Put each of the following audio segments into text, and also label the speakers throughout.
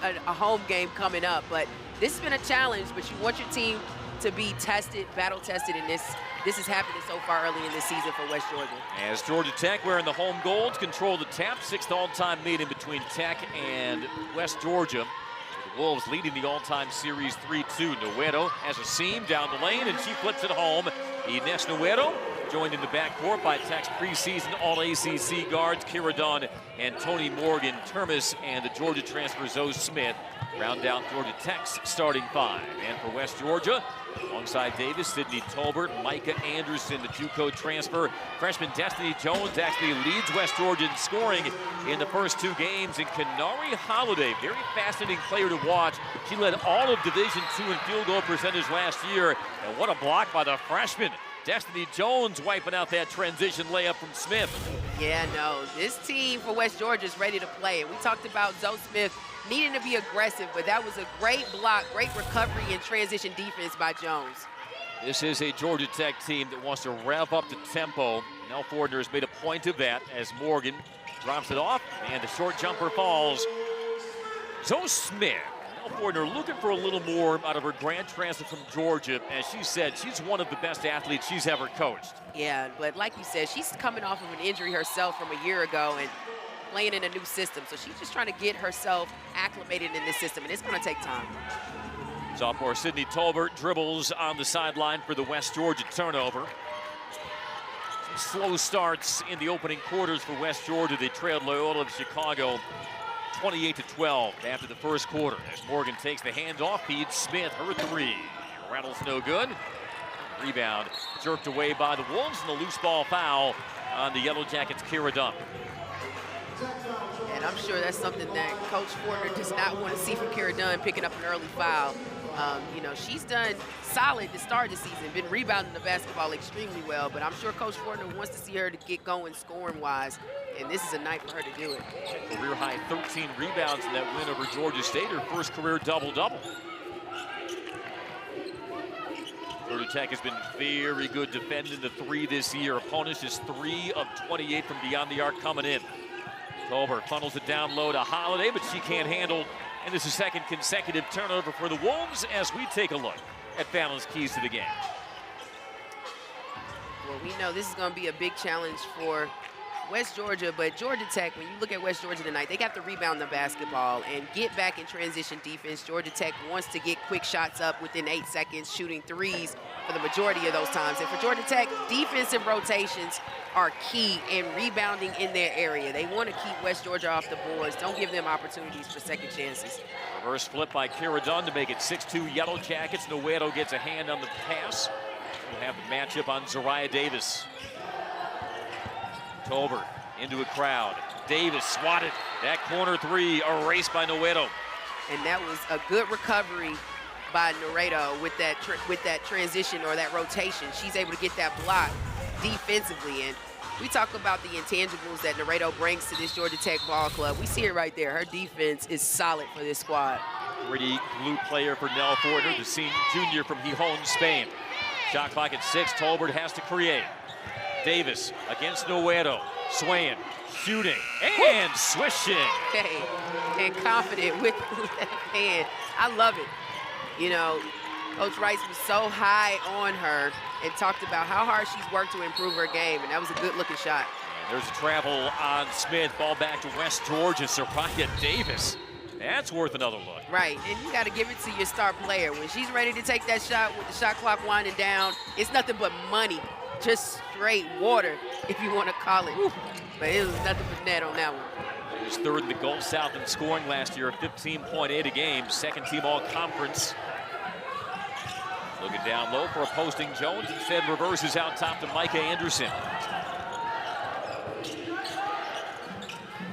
Speaker 1: a home game coming up. But this has been a challenge, but you want your team to be tested, battle tested, and this is happening so far early in this season for West Georgia.
Speaker 2: As Georgia Tech wearing the home gold, control the tap, 6th all-time meeting between Tech and West Georgia. The Wolves leading the all-time series 3-2. Nueto has a seam down the lane, and she flips it home. Ines Nueto joined in the backcourt by Tech's preseason All-ACC guards Kira Dunn and Tony Morgan. Termes and the Georgia transfer Zoe Smith round out Georgia Tech's starting 5. And for West Georgia, alongside Davis, Sydney Tolbert, Micah Anderson, the JUCO transfer. Freshman Destiny Jones actually leads West Georgia in scoring in the first 2 games. And Kenari Holiday, very fascinating player to watch. She led all of Division II in field goal percentage last year. And what a block by the freshman. Destiny Jones wiping out that transition layup from Smith.
Speaker 1: Yeah, no, this team for West Georgia is ready to play. And we talked about Zoe Smith needing to be aggressive, but that was a great block, great recovery and transition defense by Jones.
Speaker 2: This is a Georgia Tech team that wants to rev up the tempo. Nell Fortner has made a point of that as Morgan drops it off, and the short jumper falls. Zoe Smith. Fortner looking for a little more out of her grad transfer from Georgia. As she said, she's one of the best athletes she's ever coached.
Speaker 1: Yeah, but like you said, she's coming off of an injury herself from a year ago and playing in a new system. So she's just trying to get herself acclimated in this system, and it's going to take time.
Speaker 2: Sophomore Sydney Tolbert dribbles on the sideline for the West Georgia turnover. Some slow starts in the opening quarters for West Georgia. They trailed Loyola of Chicago 28-12 after the first quarter. As Morgan takes the handoff, feeds Smith, her 3. Rattles no good. Rebound jerked away by the Wolves, and a loose ball foul on the Yellow Jackets' Kira Dunn.
Speaker 1: And I'm sure that's something that Coach Fortner does not want to see from Kira Dunn, picking up an early foul. You know, she's done solid to start the season, been rebounding the basketball extremely well, but I'm sure Coach Fortner wants to see her to get going scoring-wise, and this is a night for her to do it.
Speaker 2: Career high 13 rebounds in that win over Georgia State, her first career double-double. Georgia Tech has been very good defending the 3 this year. Opponents just 3 of 28 from beyond the arc coming in. Tolbert funnels it down low to Holiday, but she can't handle. And this is second consecutive turnover for the Wolves as we take a look at Fallon's keys to the game.
Speaker 1: Well, we know this is going to be a big challenge for West Georgia, but Georgia Tech, when you look at West Georgia tonight, they got to rebound the basketball and get back in transition defense. Georgia Tech wants to get quick shots up within 8 seconds, shooting 3s for the majority of those times. And for Georgia Tech, defensive rotations are key in rebounding in their area. They want to keep West Georgia off the boards. Don't give them opportunities for second chances.
Speaker 2: Reverse flip by Kira Dunn to make it 6-2 Yellow Jackets. Nueto gets a hand on the pass. We'll have the matchup on Zariah Davis. Tolbert into a crowd. Davis swatted. That corner 3 erased by Nueto.
Speaker 1: And that was a good recovery by Nueto with that transition or that rotation. She's able to get that block defensively. And we talk about the intangibles that Nueto brings to this Georgia Tech ball club. We see it right there. Her defense is solid for this squad.
Speaker 2: Pretty glue player for Nell Fortner, the junior from Gijón, Spain. Shot clock at 6. Tolbert has to create. Davis against Nueto, swaying, shooting, and swishing.
Speaker 1: Okay, and confident with that hand. I love it. You know, Coach Rice was so high on her and talked about how hard she's worked to improve her game, and that was a good-looking shot.
Speaker 2: And there's a travel on Smith. Ball back to West Georgia. Zariah Davis. That's worth another look.
Speaker 1: Right, and you got to give it to your star player. When she's ready to take that shot with the shot clock winding down, it's nothing but money. Just straight water, if you want to call it. But it was nothing but net on that one.
Speaker 2: He was 3rd in the Gulf South in scoring last year, 15.8 a game, second team all-conference. Looking down low for a posting Jones, instead reverses out top to Micah Anderson.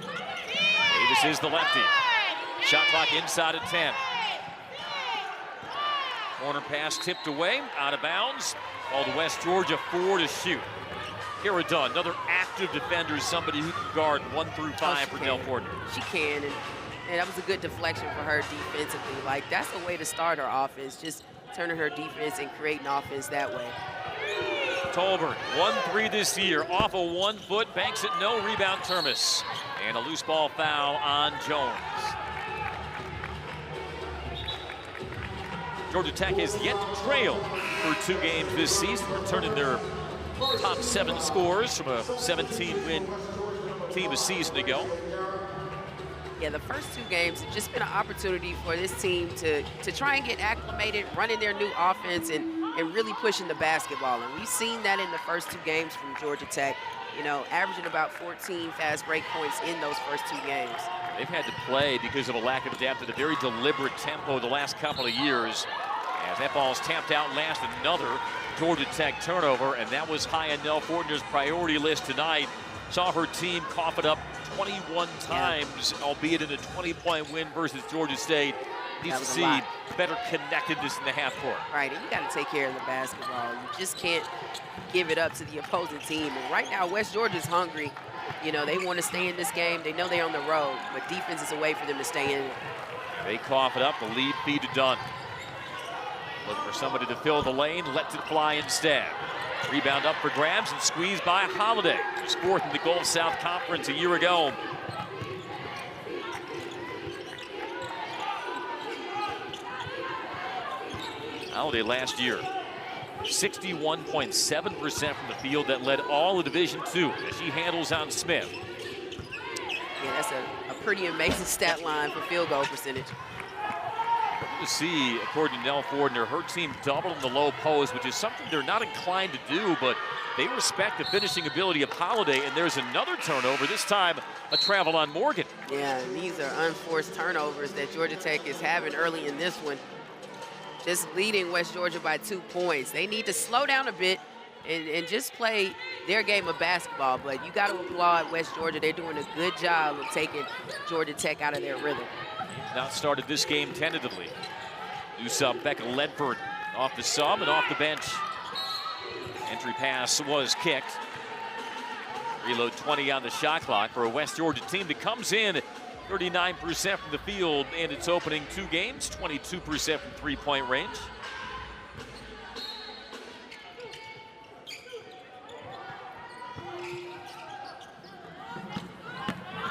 Speaker 2: Davis is the lefty. Shot clock inside at 10. Corner pass tipped away, out of bounds. All to West Georgia, 4 to shoot. Kira Dunn, another active defender, somebody who can guard 1 through 5 for Nell Fortner.
Speaker 1: She can, and that was a good deflection for her defensively. Like, that's the way to start her offense, just turning her defense and creating offense that way.
Speaker 2: Tolbert, 1-3 this year, off a 1 foot, banks it, no rebound, Termes. And a loose ball foul on Jones. Georgia Tech has yet to trail for 2 games this season, returning their top 7 scores from a 17-win team a season ago.
Speaker 1: Yeah, the first 2 games have just been an opportunity for this team to try and get acclimated, running their new offense, and really pushing the basketball. And we've seen that in the first 2 games from Georgia Tech, you know, averaging about 14 fast break points in those first 2 games.
Speaker 2: They've had to play because of a lack of depth at a very deliberate tempo the last couple of years. As that ball is tapped out last, another Georgia Tech turnover, and that was high on Nell Fortner's priority list tonight. Saw her team cough it up 21 times, albeit in a 20-point win versus Georgia State. Needs to see better connectedness in the half court.
Speaker 1: Right, and you got to take care of the basketball. You just can't give it up to the opposing team. And right now, West Georgia's hungry. You know, they want to stay in this game. They know they're on the road, but defense is a way for them to stay in it.
Speaker 2: They cough it up. The lead feed to Dunn. Looking for somebody to fill the lane. Lets it fly instead. Rebound up for grabs and squeezed by Holiday. Who was 4th in the Gulf South Conference a year ago. Holiday last year, 61.7% from the field. That led all of Division II as she handles on Smith.
Speaker 1: Yeah, that's a pretty amazing stat line for field goal percentage.
Speaker 2: To see, according to Nell Fortner, her team doubled in the low post, which is something they're not inclined to do, but they respect the finishing ability of Holiday. And there's another turnover, this time a travel on Morgan.
Speaker 1: Yeah, and these are unforced turnovers that Georgia Tech is having early in this one. Just leading West Georgia by 2 points. They need to slow down a bit and just play their game of basketball. But you got to applaud West Georgia. They're doing a good job of taking Georgia Tech out of their rhythm.
Speaker 2: Now started this game tentatively. New sub Becca Ledford off the sub and off the bench. Entry pass was kicked. Reload 20 on the shot clock for a West Georgia team that comes in 39% from the field in its opening 2 games, 22% from 3-point range.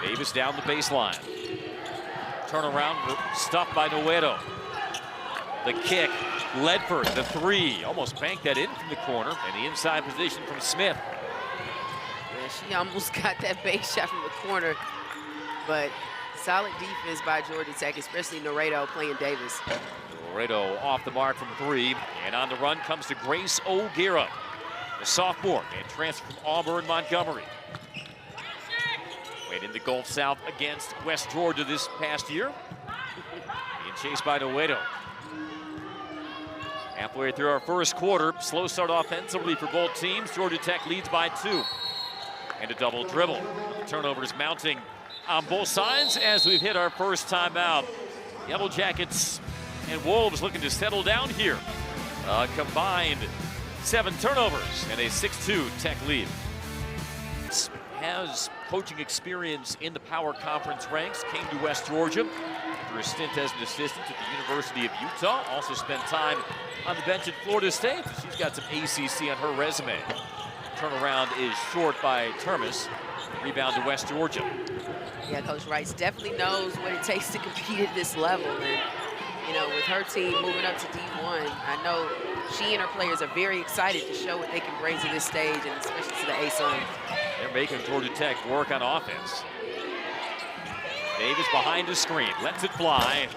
Speaker 2: Davis down the baseline. Turnaround stuffed by Noedo. The kick, Ledford, the 3, almost banked that in from the corner, and the inside position from Smith.
Speaker 1: Yeah, she almost got that base shot from the corner, but solid defense by Georgia Tech, especially Noedo playing Davis.
Speaker 2: Noedo off the mark from 3, and on the run comes to Grace O'Gara, the sophomore, and transfer from Auburn Montgomery. Went in the Gulf South against West Georgia this past year. Being chased by Noedo. Halfway through our first quarter, slow start offensively for both teams. Georgia Tech leads by 2. And a double dribble. Turnovers mounting on both sides as we've hit our first timeout. Yellow Jackets and Wolves looking to settle down here. Combined 7 turnovers and a 6-2 Tech lead. Has coaching experience in the Power Conference ranks, came to West Georgia after a stint as an assistant at the University of Utah. Also spent time on the bench at Florida State. She's got some ACC on her resume. Turnaround is short by Termes. Rebound to West Georgia.
Speaker 1: Yeah, Coach Rice definitely knows what it takes to compete at this level. And, you know, with her team moving up to D1, I know she and her players are very excited to show what they can bring to this stage, and especially to the A-Sun.
Speaker 2: They're making Georgia Tech work on offense. Davis behind the screen, lets it fly.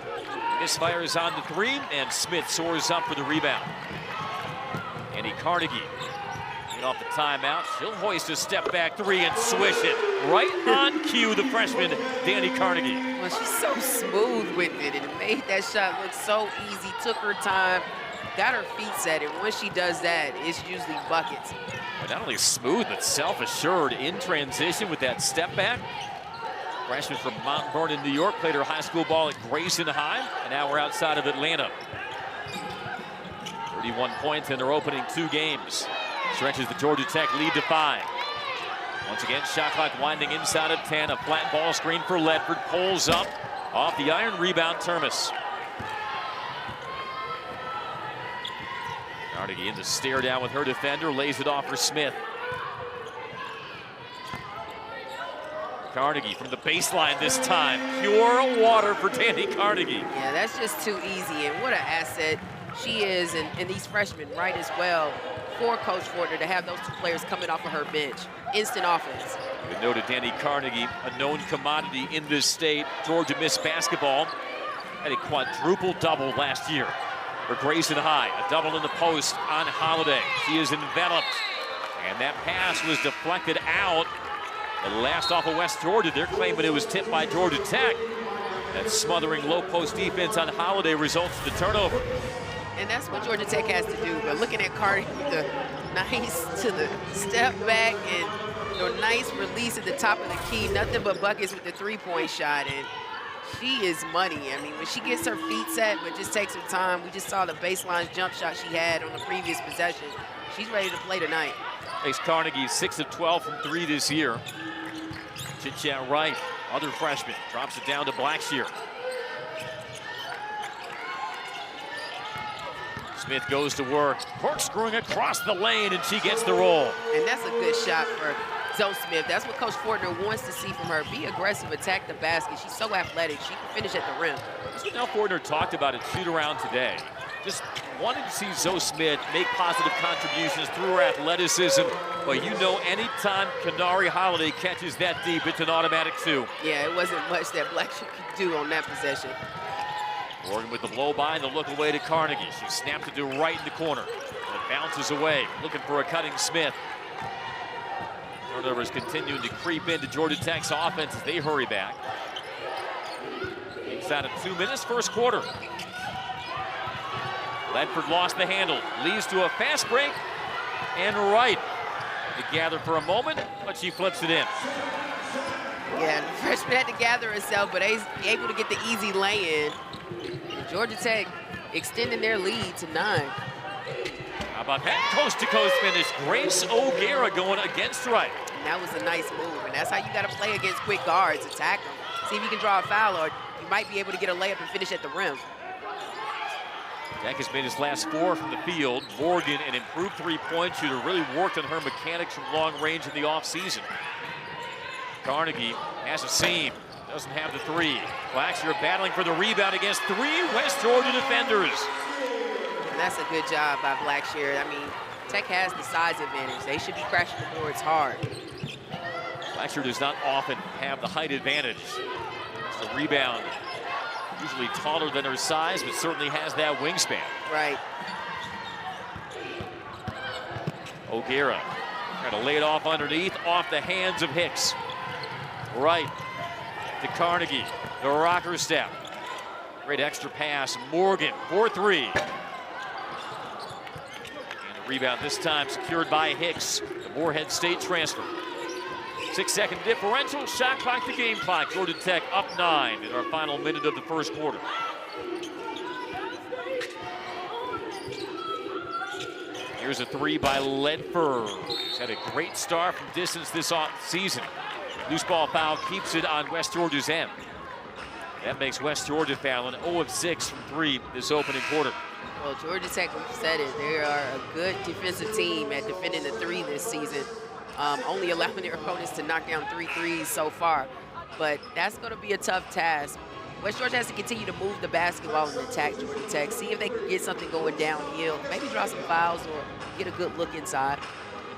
Speaker 2: Misfires on the 3, and Smith soars up for the rebound. Dani Carnegie, off the timeout, she'll hoist a step back 3 and swish it. Right on cue, the freshman, Dani Carnegie.
Speaker 1: Well, she's so smooth with it, and it made that shot look so easy. Took her time, got her feet set, and once she does that, it's usually buckets.
Speaker 2: Well, not only smooth, but self-assured in transition with that step back. Freshman from Mount Vernon, New York, played her high school ball at Grayson High, and now we're outside of Atlanta. 31 points in their opening 2 games. Stretches the Georgia Tech lead to 5. Once again, shot clock winding inside of 10. A flat ball screen for Ledford. Pulls up off the iron. Rebound, Termes. Carnegie in the stare down with her defender. Lays it off for Smith. Carnegie from the baseline this time. Pure water for Dani Carnegie.
Speaker 1: Yeah, that's just too easy, and what an asset she is, and these freshmen, right, as well, for Coach Fortner to have those two players coming off of her bench. Instant offense.
Speaker 2: We noted Dani Carnegie, a known commodity in this state. Georgia Miss basketball had a quadruple double last year for Grayson High. A double in the post on Holiday. She is enveloped, and that pass was deflected out. The last off of West Georgia. They're claiming it was tipped by Georgia Tech. That smothering low post defense on Holiday results in the turnover.
Speaker 1: And that's what Georgia Tech has to do. But looking at Carnegie with the nice to the step back and nice release at the top of the key, nothing but buckets with the three-point shot. And she is money. I mean, when she gets her feet set, but just takes her time. We just saw the baseline jump shot she had on the previous possession. She's ready to play tonight.
Speaker 2: Ace Carnegie, 6 of 12 from 3 this year. Chit-chat right, other freshman, drops it down to Blackshear. Smith goes to work, corkscrewing across the lane, and she gets the roll.
Speaker 1: And that's a good shot for Zoe Smith. That's what Coach Fortner wants to see from her. Be aggressive, attack the basket. She's so athletic. She can finish at the rim.
Speaker 2: That's what Nell Fortner talked about at shoot-around today. Just wanted to see Zoe Smith make positive contributions through her athleticism. But you know, anytime Kenari Holiday catches that deep, it's an automatic 2.
Speaker 1: Yeah, it wasn't much that Blackshear could do on that possession.
Speaker 2: Morgan with the blow-by and the look away to Carnegie. She snapped it to right in the corner. And it bounces away, looking for a cutting Smith. Turnovers continuing to creep into Georgia Tech's offense as they hurry back. Inside of 2 minutes, first quarter. Ledford lost the handle, leads to a fast break, and right. To gather for a moment, but she flips it in.
Speaker 1: Yeah, the freshman had to gather herself, but able to get the easy lay-in. Georgia Tech extending their lead to 9.
Speaker 2: How about that coast-to-coast finish? Grace O'Gara going against right.
Speaker 1: And that was a nice move, and that's how you got to play against quick guards. Attack them. See if you can draw a foul, or you might be able to get a layup and finish at the rim.
Speaker 2: Tech has made his last 4 from the field. Morgan, an improved three-point shooter, really worked on her mechanics from long range in the offseason. Carnegie has a seam, doesn't have the 3. Blackshear battling for the rebound against 3 West Georgia defenders.
Speaker 1: And that's a good job by Blackshear. I mean, Tech has the size advantage. They should be crashing the boards hard.
Speaker 2: Blackshear does not often have the height advantage. It's a rebound. Usually taller than her size, but certainly has that wingspan.
Speaker 1: Right.
Speaker 2: O'Gara trying to lay it off underneath, off the hands of Hicks. Right to Carnegie, the rocker step. Great extra pass, Morgan, 4-3. And the rebound this time secured by Hicks, the Morehead State transfer. 6-second differential, shot clock to game clock. Georgia Tech up 9 in our final minute of the first quarter. Here's a 3 by Ledford. He's had a great start from distance this season. Loose ball foul keeps it on West Georgia's end. That makes West Georgia fouling 0 of 6 from 3 this opening quarter.
Speaker 1: Well, Georgia Tech, we've said it, they are a good defensive team at defending the 3 this season. Only allowing their opponents to knock down 3 threes so far. But that's going to be a tough task. West Georgia has to continue to move the basketball and attack Georgia Tech. See if they can get something going downhill. Maybe draw some fouls or get a good look inside.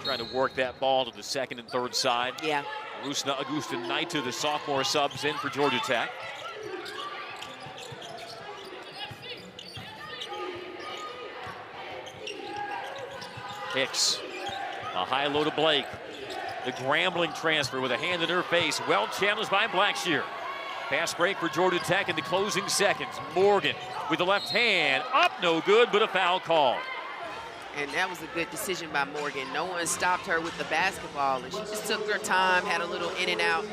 Speaker 2: Trying to work that ball to the second and third side.
Speaker 1: Yeah.
Speaker 2: Augusta Naita, the sophomore, subs in for Georgia Tech. Hicks, a high low to Blake. The Grambling transfer with a hand in her face. Well challenged by Blackshear. Fast break for Georgia Tech in the closing seconds. Morgan with the left hand. Up, no good, but a foul call.
Speaker 1: And that was a good decision by Morgan. No one stopped her with the basketball, and she just took her time, had a little in and out,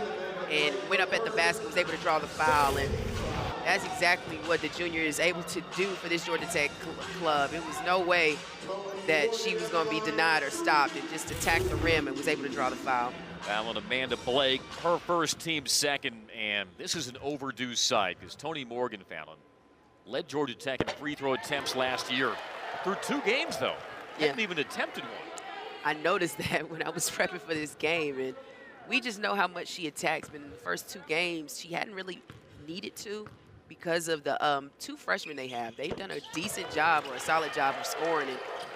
Speaker 1: and went up at the basket, was able to draw the foul. And that's exactly what the junior is able to do for this Georgia Tech club. It was no way that she was going to be denied or stopped, and just attacked the rim and was able to draw the foul.
Speaker 2: Fouling Amanda Blake, her first, team second, and this is an overdue sight because Tony Morgan fouling. Led Georgia Tech in free throw attempts last year. Through 2 games, though.
Speaker 1: Yeah.
Speaker 2: Hadn't even attempted one.
Speaker 1: I noticed that when I was prepping for this game, and we just know how much she attacks. But in the first 2 games, she hadn't really needed to. because of the 2 freshmen they have. They've done a decent job or a solid job of scoring,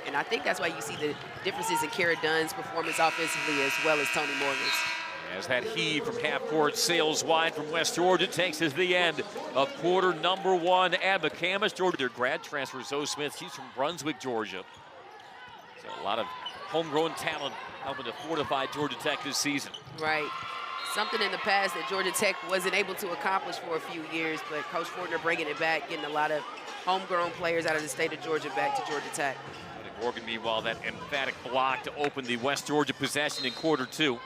Speaker 1: and I think that's why you see the differences in Kara Dunn's performance offensively as well as Tony Morgan's.
Speaker 2: As that heave from half court sails wide from West Georgia, takes us to the end of quarter number 1 at McCamus. Georgia, their grad transfer, Zoe Smith, she's from Brunswick, Georgia. So a lot of homegrown talent helping to fortify Georgia Tech this season.
Speaker 1: Right. Something in the past that Georgia Tech wasn't able to accomplish for a few years, but Coach Fortner bringing it back, getting a lot of homegrown players out of the state of Georgia back to Georgia Tech.
Speaker 2: Morgan, meanwhile, that emphatic block to open the West Georgia possession in quarter 2.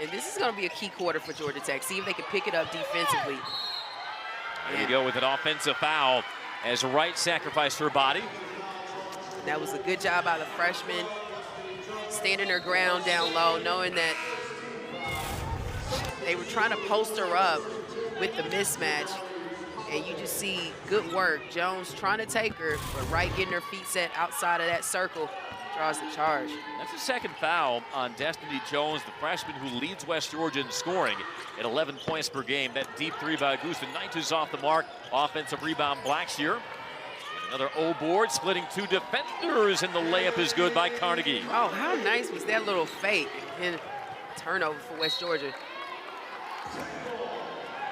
Speaker 1: And this is going to be a key quarter for Georgia Tech. See if they can pick it up defensively.
Speaker 2: Here we go with an offensive foul as Wright sacrificed her body.
Speaker 1: That was a good job by the freshman, standing her ground down low, knowing that they were trying to post her up with the mismatch. And you just see good work. Jones trying to take her, but Wright getting her feet set outside of that circle, draws the charge.
Speaker 2: That's the second foul on Destiny Jones, the freshman who leads West Georgia in scoring at 11 points per game. That deep 3 by Augusta Knight is off the mark. Offensive rebound, Blackshear. And another O-board, splitting 2 defenders, and the layup is good by Carnegie.
Speaker 1: Oh, how nice was that little fake and turnover for West Georgia.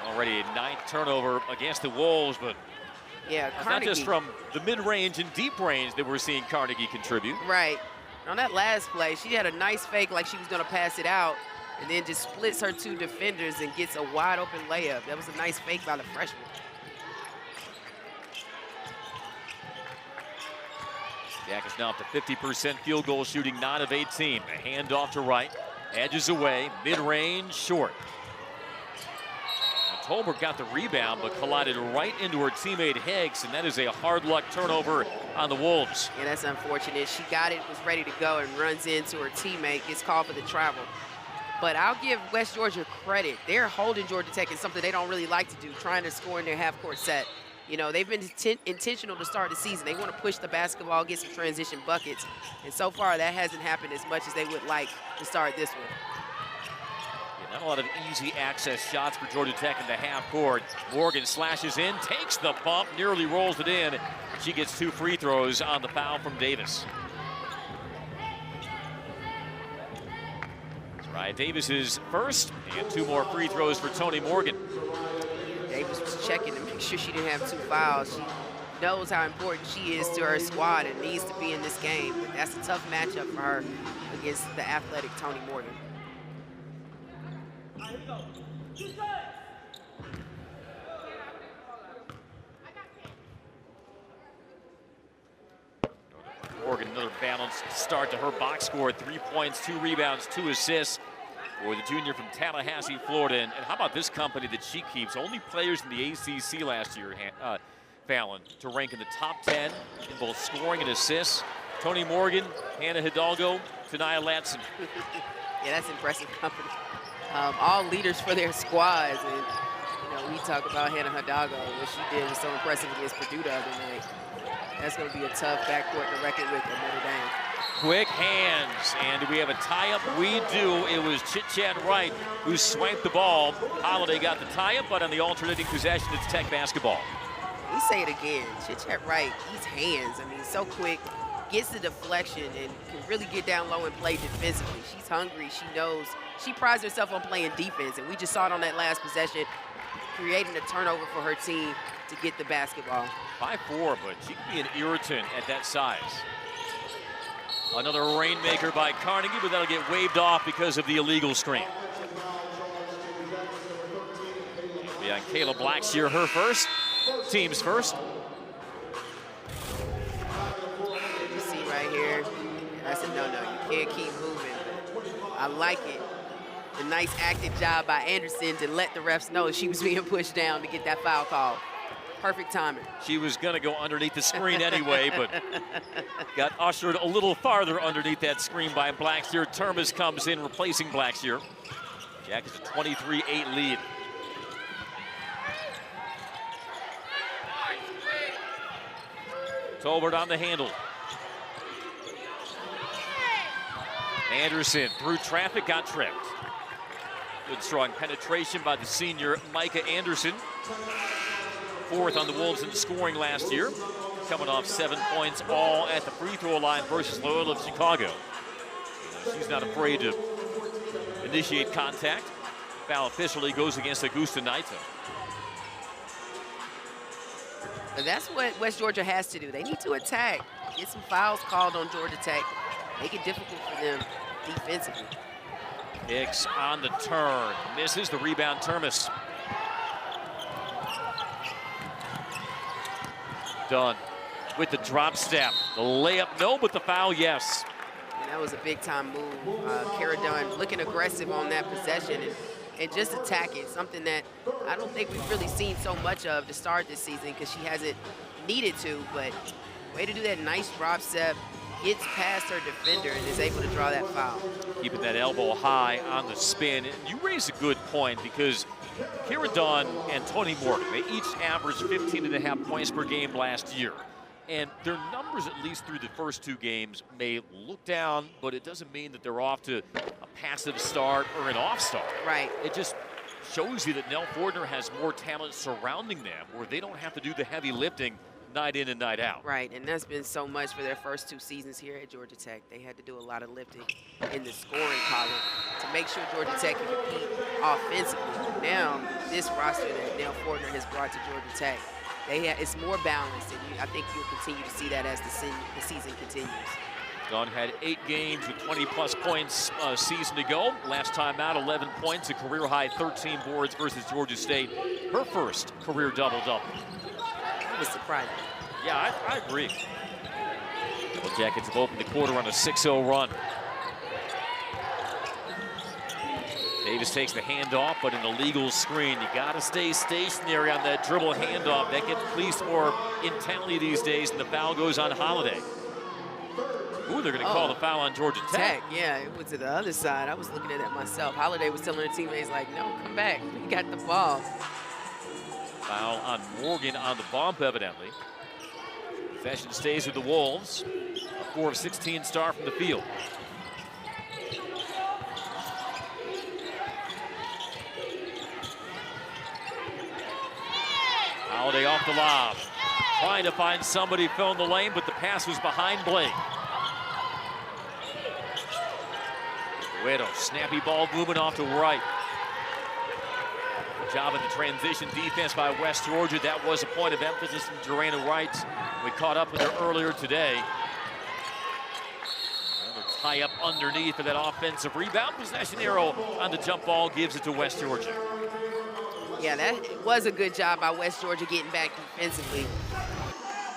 Speaker 2: Already a 9th turnover against the Wolves, but
Speaker 1: yeah,
Speaker 2: it's
Speaker 1: Carnegie.
Speaker 2: not just from the mid-range and deep range that we're seeing Carnegie contribute.
Speaker 1: Right. On that last play, she had a nice fake like she was going to pass it out, and then just splits her 2 defenders and gets a wide-open layup. That was a nice fake by the freshman.
Speaker 2: Jack is now up to 50% field goal shooting, 9 of 18. A handoff to Wright, edges away, mid-range, short. Tolbert got the rebound, but collided right into her teammate Higgs, and that is a hard luck turnover on the Wolves.
Speaker 1: Yeah, that's unfortunate. She got it, was ready to go, and runs into her teammate, gets called for the travel. But I'll give West Georgia credit. They're holding Georgia Tech in something they don't really like to do, trying to score in their half-court set. You know, they've been intentional to start the season. They want to push the basketball, get some transition buckets, and so far that hasn't happened as much as they would like to start this one.
Speaker 2: Not a lot of easy access shots for Georgia Tech in the half court. Morgan slashes in, takes the bump, nearly rolls it in. She gets 2 free throws on the foul from Davis. Ryan Davis is first, and 2 more free throws for Tony Morgan.
Speaker 1: Davis was checking to make sure she didn't have 2 fouls. She knows how important she is to her squad and needs to be in this game. But that's a tough matchup for her against the athletic Tony Morgan.
Speaker 2: Morgan, another balanced start to her box score. 3 points, 2 rebounds, 2 assists for the junior from Tallahassee, Florida. And how about this company that she keeps? Only players in the ACC last year, Fallon, to rank in the top 10 in both scoring and assists. Tony Morgan, Hannah Hidalgo, Tania Latson.
Speaker 1: Yeah, that's impressive company. All leaders for their squads. And, you know, we talk about Hannah Hidalgo. What she did was so impressive against Purdue the other night. That's going to be a tough backcourt to reckon with at Notre Dame.
Speaker 2: Quick hands, and do we have a tie-up? We do. It was Chit-Chat Wright who swiped the ball. Holiday got the tie-up, but on the alternating possession, it's Tech basketball.
Speaker 1: We say it again. Chit-Chat Wright, these hands, I mean, so quick, gets the deflection and can really get down low and play defensively. She's hungry. She knows. She prides herself on playing defense, and we just saw it on that last possession, creating a turnover for her team to get the basketball.
Speaker 2: 5'4", but she can be an irritant at that size. Another rainmaker by Carnegie, but that'll get waved off because of the illegal screen. It'll be on Kayla Blackshear, her first, team's first.
Speaker 1: You see right here, that's a no-no. You can't keep moving. I like it. A nice active job by Anderson to let the refs know she was being pushed down to get that foul call. Perfect timing.
Speaker 2: She was going to go underneath the screen anyway, but got ushered a little farther underneath that screen by Blackshear. Termes comes in, replacing Blackshear. Jack is a 23-8 lead. Tolbert on the handle. Anderson through traffic, got tripped. Good strong penetration by the senior Micah Anderson. 4th on the Wolves in scoring last year. Coming off 7 points, all at the free throw line versus Loyola of Chicago. She's not afraid to initiate contact. Foul officially goes against Augusta Naito.
Speaker 1: But that's what West Georgia has to do. They need to attack, get some fouls called on Georgia Tech, make it difficult for them defensively.
Speaker 2: Hicks on the turn, misses the rebound. Termes. Dunn with the drop step. The layup, no, but the foul, yes.
Speaker 1: And that was a big-time move. Kara Dunn looking aggressive on that possession and just attacking, something that I don't think we've really seen so much of to start this season because she hasn't needed to, but way to do that nice drop step, gets past her defender and is able to draw that foul.
Speaker 2: Keeping that elbow high on the spin. And you raise a good point because Kara Dunn and Toni Morgan, they each averaged 15.5 points per game last year. And their numbers, at least through the first 2 games, may look down, but it doesn't mean that they're off to a passive start or an off start.
Speaker 1: Right.
Speaker 2: It just shows you that Nell Fortner has more talent surrounding them where they don't have to do the heavy lifting night in and night out.
Speaker 1: Right, and that's been so much for their first 2 seasons here at Georgia Tech. They had to do a lot of lifting in the scoring column to make sure Georgia Tech can compete offensively. Now, this roster that Nell Fortner has brought to Georgia Tech, it's more balanced, and I think you'll continue to see that as the season continues.
Speaker 2: Dunn had 8 games with 20-plus points a season to go. Last time out, 11 points, a career-high 13 boards versus Georgia State. Her first career double-double.
Speaker 1: That was surprising.
Speaker 2: Yeah, I agree. The Jackets have opened the quarter on a 6-0 run. Davis takes the handoff, but an illegal screen. You got to stay stationary on that dribble handoff. That gets policed more intently these days, and the foul goes on Holiday. Ooh, they're going to call the foul on Georgia Tech.
Speaker 1: Yeah, it went to the other side. I was looking at that myself. Holiday was telling her teammates, like, no, come back. We got the ball.
Speaker 2: Foul on Morgan on the bump, evidently. Possession stays with the Wolves. A 4 of 16 star from the field. Holiday off the lob. Trying to find somebody filling the lane, but the pass was behind Blake. Widow, snappy ball moving off to right. Good job in the transition defense by West Georgia. That was a point of emphasis from Joanna Wright. We caught up with her earlier today. Another tie up underneath for that offensive rebound. Possession arrow on the jump ball gives it to West Georgia.
Speaker 1: Yeah, that was a good job by West Georgia getting back defensively.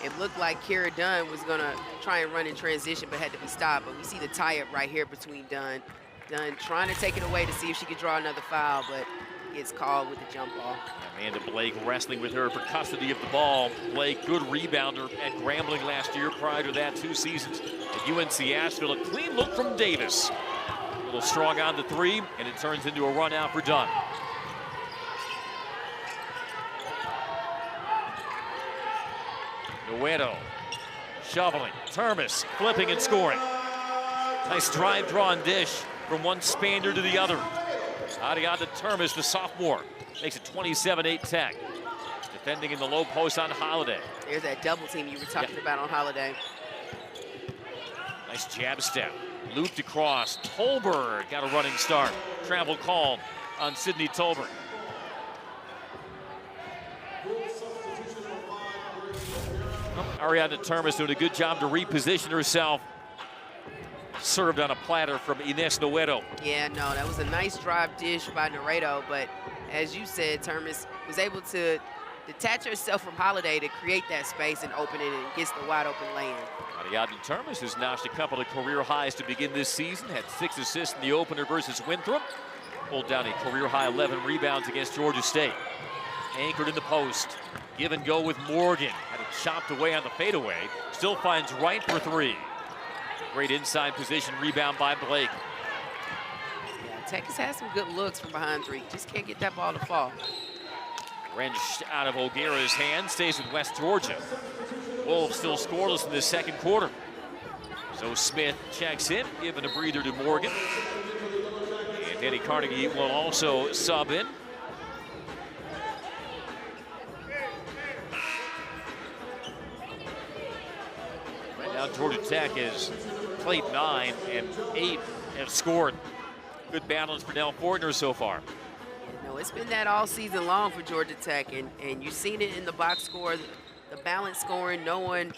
Speaker 1: It looked like Kara Dunn was going to try and run in transition, but had to be stopped. But we see the tie-up right here between Dunn. Dunn trying to take it away to see if she could draw another foul, but gets called with the jump ball. Amanda
Speaker 2: Blake wrestling with her for custody of the ball. Blake, good rebounder at Grambling last year. Prior to that, 2 seasons at UNC Asheville. A clean look from Davis. A little strong on the 3, and it turns into a run out for Dunn. Nueto shoveling, Termes flipping and scoring. Nice drive, draw, and dish from one Spaniard to the other. Ariadna Termes, the sophomore, makes it 27-8 Tech. Defending in the low post on Holiday.
Speaker 1: There's that double team you were talking about on Holiday.
Speaker 2: Nice jab step, looped across. Tolberg got a running start. Travel call on Sydney Tolberg. Ariadna Termes doing a good job to reposition herself. Served on a platter from Ines Nueto.
Speaker 1: Yeah, no, that was a nice drive dish by Nueto, but as you said, Termes was able to detach herself from Holiday to create that space and open it, and gets the wide open lane.
Speaker 2: Ariadna Termes has notched a couple of career highs to begin this season. Had 6 assists in the opener versus Winthrop. Pulled down a career high 11 rebounds against Georgia State. Anchored in the post. Give and go with Morgan. Had it chopped away on the fadeaway. Still finds Wright for 3. Great inside position rebound by Blake.
Speaker 1: Yeah, Tech has had some good looks from behind 3. Just can't get that ball to fall.
Speaker 2: Wrenched out of O'Gara's hand. Stays with West Georgia. Wolves still scoreless in the second quarter. So Smith checks in, giving a breather to Morgan. And And Dani Carnegie will also sub in. Right now, Georgia Tech has played 9 and 8 have scored. Good balance for Nell Fortner so far.
Speaker 1: No, it's been that all season long for Georgia Tech, and you've seen it in the box score, the balance scoring, no one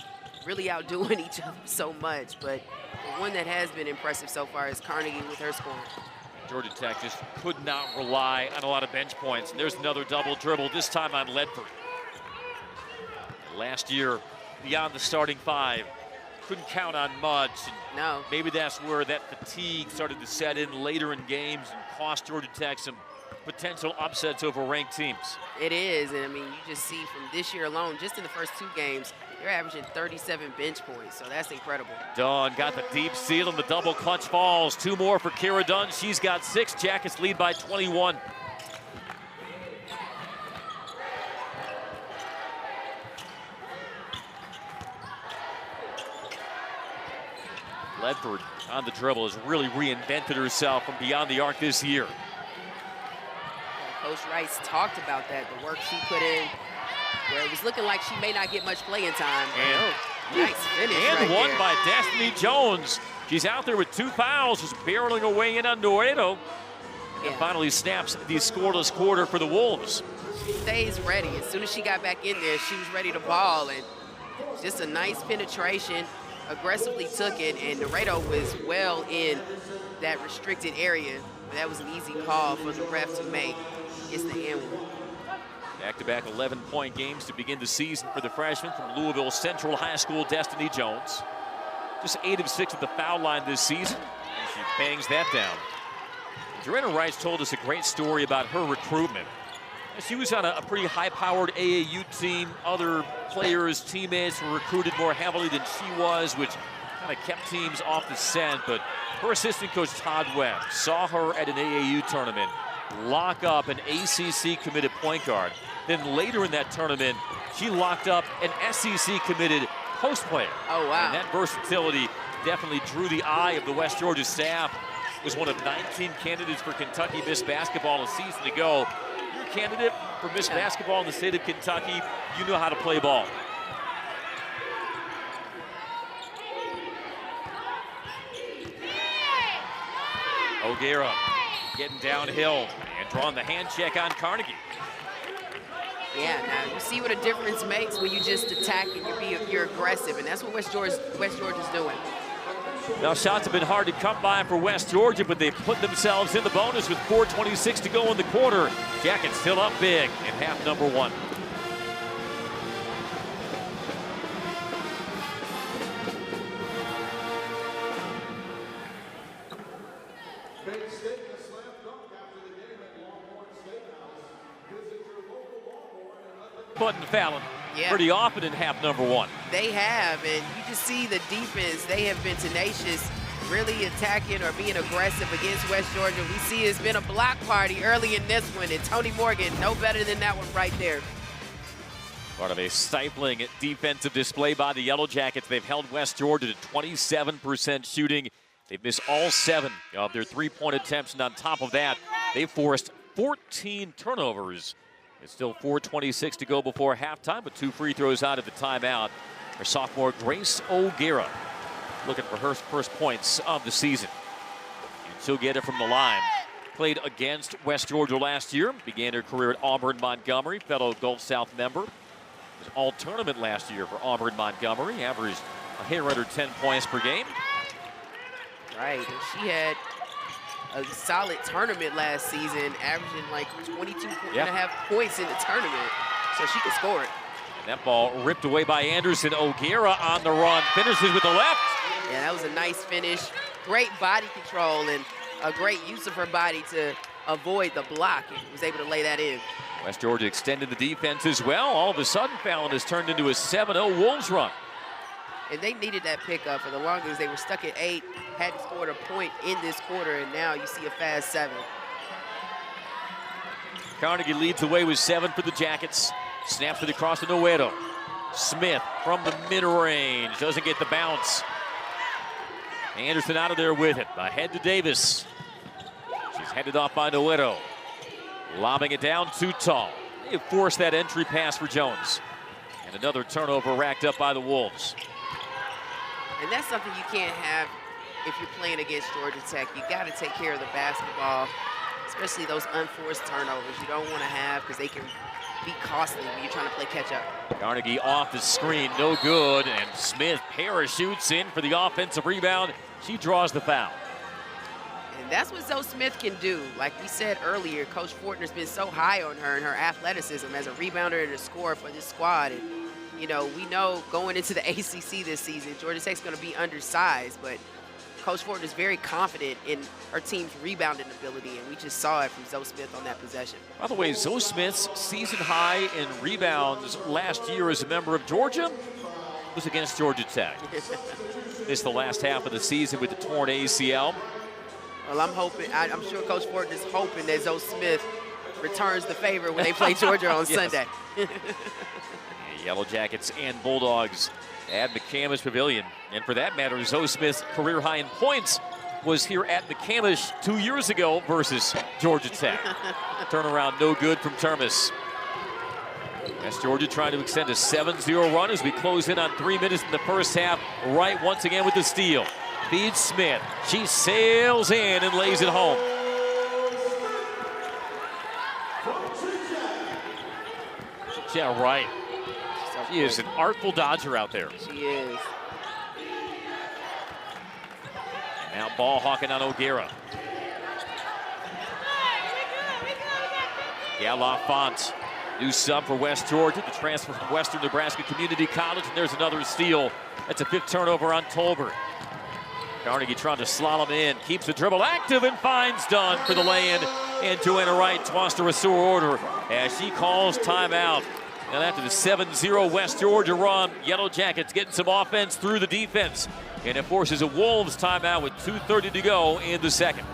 Speaker 1: really outdoing each other so much, but the one that has been impressive so far is Carnegie with her scoring.
Speaker 2: Georgia Tech just could not rely on a lot of bench points. And there's another double dribble, this time on Ledford. Last year, beyond the starting 5, couldn't count on much.
Speaker 1: No.
Speaker 2: Maybe that's where that fatigue started to set in later in games and cost Georgia Tech some potential upsets over ranked teams.
Speaker 1: It is, and I mean, you just see from this year alone, just in the first 2 games, they're averaging 37 bench points, so that's incredible.
Speaker 2: Dunn got the deep steal and the double clutch falls. 2 more for Kira Dunn. She's got 6. Jackets lead by 21. Ledford on the dribble has really reinvented herself from beyond the arc this year.
Speaker 1: Coach Rice talked about that, the work she put in, where it was looking like she may not get much playing time.
Speaker 2: And,
Speaker 1: nice finish
Speaker 2: and
Speaker 1: right
Speaker 2: one
Speaker 1: there.
Speaker 2: by Destiny Jones. She's out there with 2 fouls, just barreling away in on Nueto. And finally snaps the scoreless quarter for the Wolves.
Speaker 1: She stays ready. As soon as she got back in there, she was ready to ball, and just a nice penetration. Aggressively took it, and Nueto was well in that restricted area. That was an easy call for the ref to make. It's the end one.
Speaker 2: Back-to-back 11-point games to begin the season for the freshman from Louisville Central High School, Destiny Jones. Just 8 of 6 at the foul line this season, and she bangs that down. Joanna Rice told us a great story about her recruitment. She was on a pretty high-powered AAU team. Other players, teammates were recruited more heavily than she was, which kind of kept teams off the scent. But her assistant coach, Todd Webb, saw her at an AAU tournament lock up an ACC-committed point guard. Then later in that tournament, she locked up an SEC-committed post player.
Speaker 1: Oh, wow.
Speaker 2: And that versatility definitely drew the eye of the West Georgia staff. Was one of 19 candidates for Kentucky Miss Basketball a season ago. You're a candidate for Miss Basketball in the state of Kentucky. You know how to play ball. O'Gara getting downhill and drawing the hand check on Carnegie.
Speaker 1: Yeah, now you see what a difference makes when you just attack and you're aggressive, and that's what West Georgia's doing.
Speaker 2: Now, shots have been hard to come by for West Georgia, but they've put themselves in the bonus with 4:26 to go in the quarter. Jackets still up big in half number 1. Button Fallon pretty often in half number 1.
Speaker 1: They have, and you just see the defense. They have been tenacious, really attacking or being aggressive against West Georgia. We see it's been a block party early in this one, and Tony Morgan, no better than that one right there.
Speaker 2: Part of a stifling defensive display by the Yellow Jackets. They've held West Georgia to 27% shooting. They've missed all 7 of their 3-point attempts, and on top of that, they've forced 14 turnovers. It's still 4:26 to go before halftime, but 2 free throws out at the timeout. Our sophomore Grace O'Gara looking for her first points of the season. And she'll get it from the line. Played against West Georgia last year. Began her career at Auburn Montgomery, fellow Gulf South member. Was all tournament last year for Auburn Montgomery. Averaged a hair under 10 points per game.
Speaker 1: Right, and she had a solid tournament last season, averaging like 22.5 points in the tournament, so she can score it.
Speaker 2: And that ball ripped away by Anderson. O'Gara on the run, finishes with the left.
Speaker 1: Yeah, that was a nice finish. Great body control and a great use of her body to avoid the block, and was able to lay that in.
Speaker 2: West Georgia extended the defense as well. All of a sudden, Fallon has turned into a 7-0 Wolves run.
Speaker 1: And they needed that pickup for the longest. They were stuck at 8, hadn't scored a point in this quarter, and now you see a fast 7.
Speaker 2: Carnegie leads the way with 7 for the Jackets. Snaps it across to Nueto. Smith from the mid-range, doesn't get the bounce. Anderson out of there with it. Ahead to Davis. She's Headed off by Noeto. Lobbing it down too tall. They forced that entry pass for Jones. And another turnover racked up by the Wolves.
Speaker 1: And that's something you can't have if you're playing against Georgia Tech. You got to take care of the basketball, especially those unforced turnovers you don't want to have because they can be costly when you're trying to play catch up.
Speaker 2: Carnegie off the screen, no good, and Smith parachutes in for the offensive rebound. She draws the foul.
Speaker 1: And that's what Zoe Smith can do. Like we said earlier, Coach Fortner's been so high on her and her athleticism as a rebounder and a scorer for this squad. And, you know, we know going into the ACC this season, Georgia Tech's going to be undersized, but Coach Fortner is very confident in her team's rebounding ability, and we just saw it from Zoe Smith on that possession.
Speaker 2: By the way, Zoe Smith's season high in rebounds last year as a member of Georgia was against Georgia Tech. Missed the last half of the season with the torn ACL.
Speaker 1: Well, I'm sure Coach Fortner is hoping that Zoe Smith returns the favor when they play Georgia on Sunday.
Speaker 2: Yellow Jackets and Bulldogs at McCamish Pavilion. And for that matter, Zoe Smith's career high in points was here at McCamish 2 years ago versus Georgia Tech. Turnaround no good from Termes. West Georgia trying to extend a 7-0 run as we close in on 3 minutes in the first half. Wright once again with the steal. Feeds Smith. She sails in and lays it home. Yeah, right. She is an artful dodger out there.
Speaker 1: She is.
Speaker 2: And now ball hawking on O'Gara. Galafont, new sub for West Georgia, the transfer from Western Nebraska Community College, and there's another steal. That's a 5th turnover on Tolbert. Carnegie trying to slalom in, keeps the dribble active and finds Dunn for the lay-in. And Joanna Wright wants to restore order as she calls timeout. And after the 7-0 West Georgia run, Yellow Jackets getting some offense through the defense. And it forces a Wolves timeout with 2:30 to go in the second.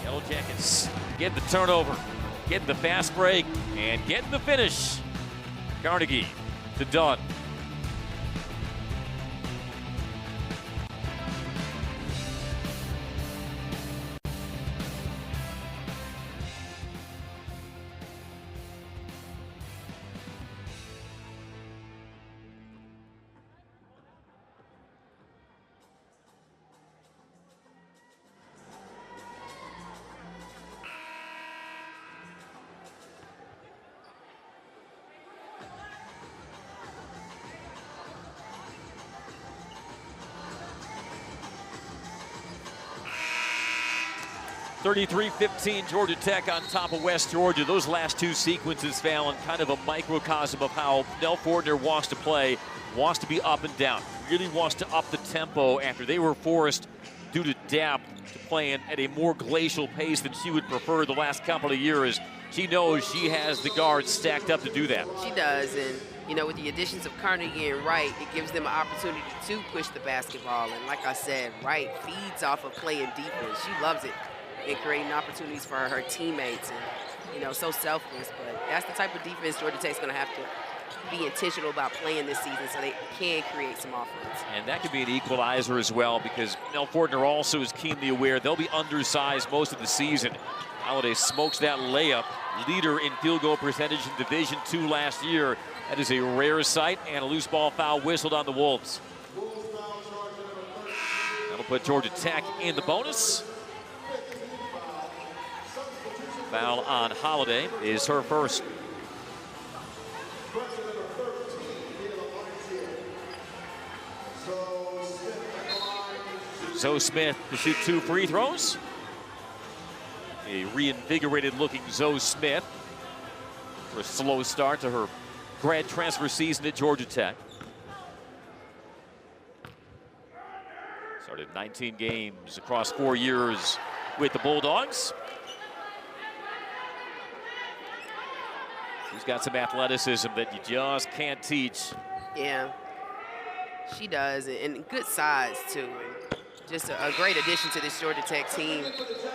Speaker 2: Yellow Jackets getting the turnover, getting the fast break, and getting the finish. Carnegie to Dunn. (33-15) Georgia Tech on top of West Georgia. Those last two sequences found kind of a microcosm of how Nell Fortner wants to play, wants to be up and down, really wants to up the tempo after they were forced due to depth to playing at a more glacial pace than she would prefer the last couple of years. She knows she has the guards stacked up to do that.
Speaker 1: She does, and you know, with the additions of Carnegie and Wright, it gives them an opportunity to push the basketball. And like I said, Wright feeds off of playing defense. She loves it and creating opportunities for her teammates, and you know, so selfless. But that's the type of defense Georgia Tech's going to have to be intentional about playing this season so they can create some offense.
Speaker 2: And that could be an equalizer as well, because Nell Fortner also is keenly aware they'll be undersized most of the season. Holiday smokes that layup, leader in field goal percentage in Division II last year. That is a rare sight, and a loose ball foul whistled on the Wolves. That'll put Georgia Tech in the bonus. Foul on Holiday is her first. Zoe Smith to shoot 2 free throws. A reinvigorated looking Zoe Smith for a slow start to her grad transfer season at Georgia Tech. Started 19 games across 4 years with the Bulldogs. She's got some athleticism that you just can't teach.
Speaker 1: Yeah, she does, and good size too. And just a great addition to this Georgia Tech team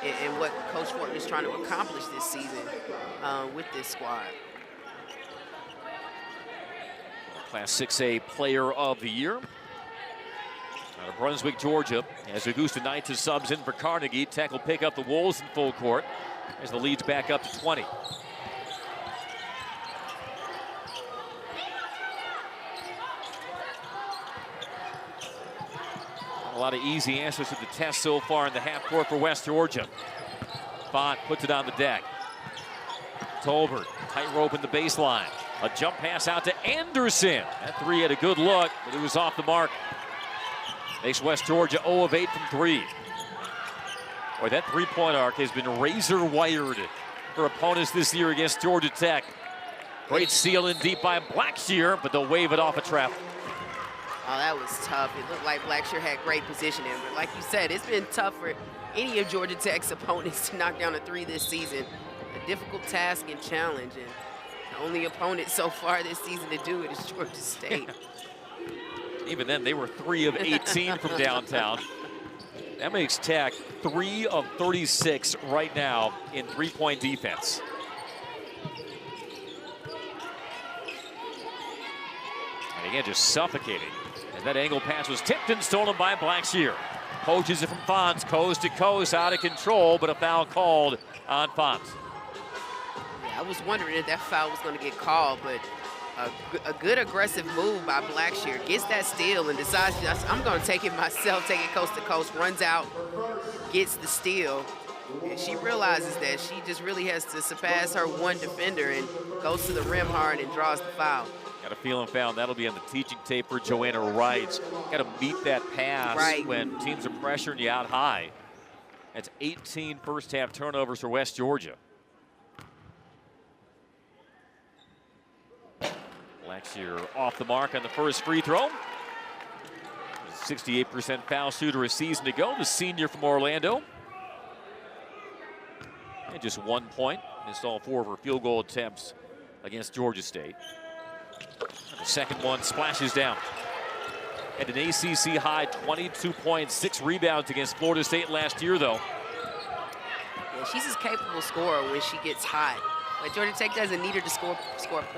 Speaker 1: and what Coach Fortner is trying to accomplish this season with this squad.
Speaker 2: Class 6A Player of the Year. Out of Brunswick, Georgia, as Augusta Knights subs in for Carnegie. Tech will pick up the Wolves in full court as the lead's back up to 20. A lot of easy answers to the test so far in the half court for West Georgia. Font puts it on the deck. Tolbert, tightrope in the baseline. A jump pass out to Anderson. That three had a good look, but it was off the mark. Makes West Georgia 0 of 8 from 3. Boy, that three-point arc has been razor-wired for opponents this year against Georgia Tech. Great steal in deep by Blackshear, but they'll wave it off a trap.
Speaker 1: Oh, that was tough. It looked like Blackshear had great positioning, but like you said, it's been tough for any of Georgia Tech's opponents to knock down a three this season. A difficult task and challenge, and the only opponent so far this season to do it is Georgia State.
Speaker 2: Even then, they were 3 of 18 from downtown. That makes Tech 3 of 36 right now in three-point defense. And again, just suffocating. As that angle pass was tipped and stolen by Blackshear. Poaches it from Fonts, coast to coast, out of control, but a foul called on Fonts.
Speaker 1: Yeah, I was wondering if that foul was going to get called, but a good aggressive move by Blackshear. Gets that steal and decides, I'm going to take it myself, take it coast to coast, runs out, gets the steal. And she realizes that she just really has to surpass her one defender and goes to the rim hard and draws the foul.
Speaker 2: Got a feeling foul. That'll be on the teaching tape for Joanna Wright. Got to meet that pass when teams are pressuring you out high. That's 18 first half turnovers for West Georgia. Blackshear off the mark on the first free throw. 68% foul shooter a season ago, the senior from Orlando. And just 1 point. Missed all 4 of her field goal attempts against Georgia State. The second one splashes down. At an ACC high 22 points, 6 rebounds against Florida State last year, though.
Speaker 1: Yeah, she's a capable scorer when she gets hot. But Georgia Tech doesn't need her to score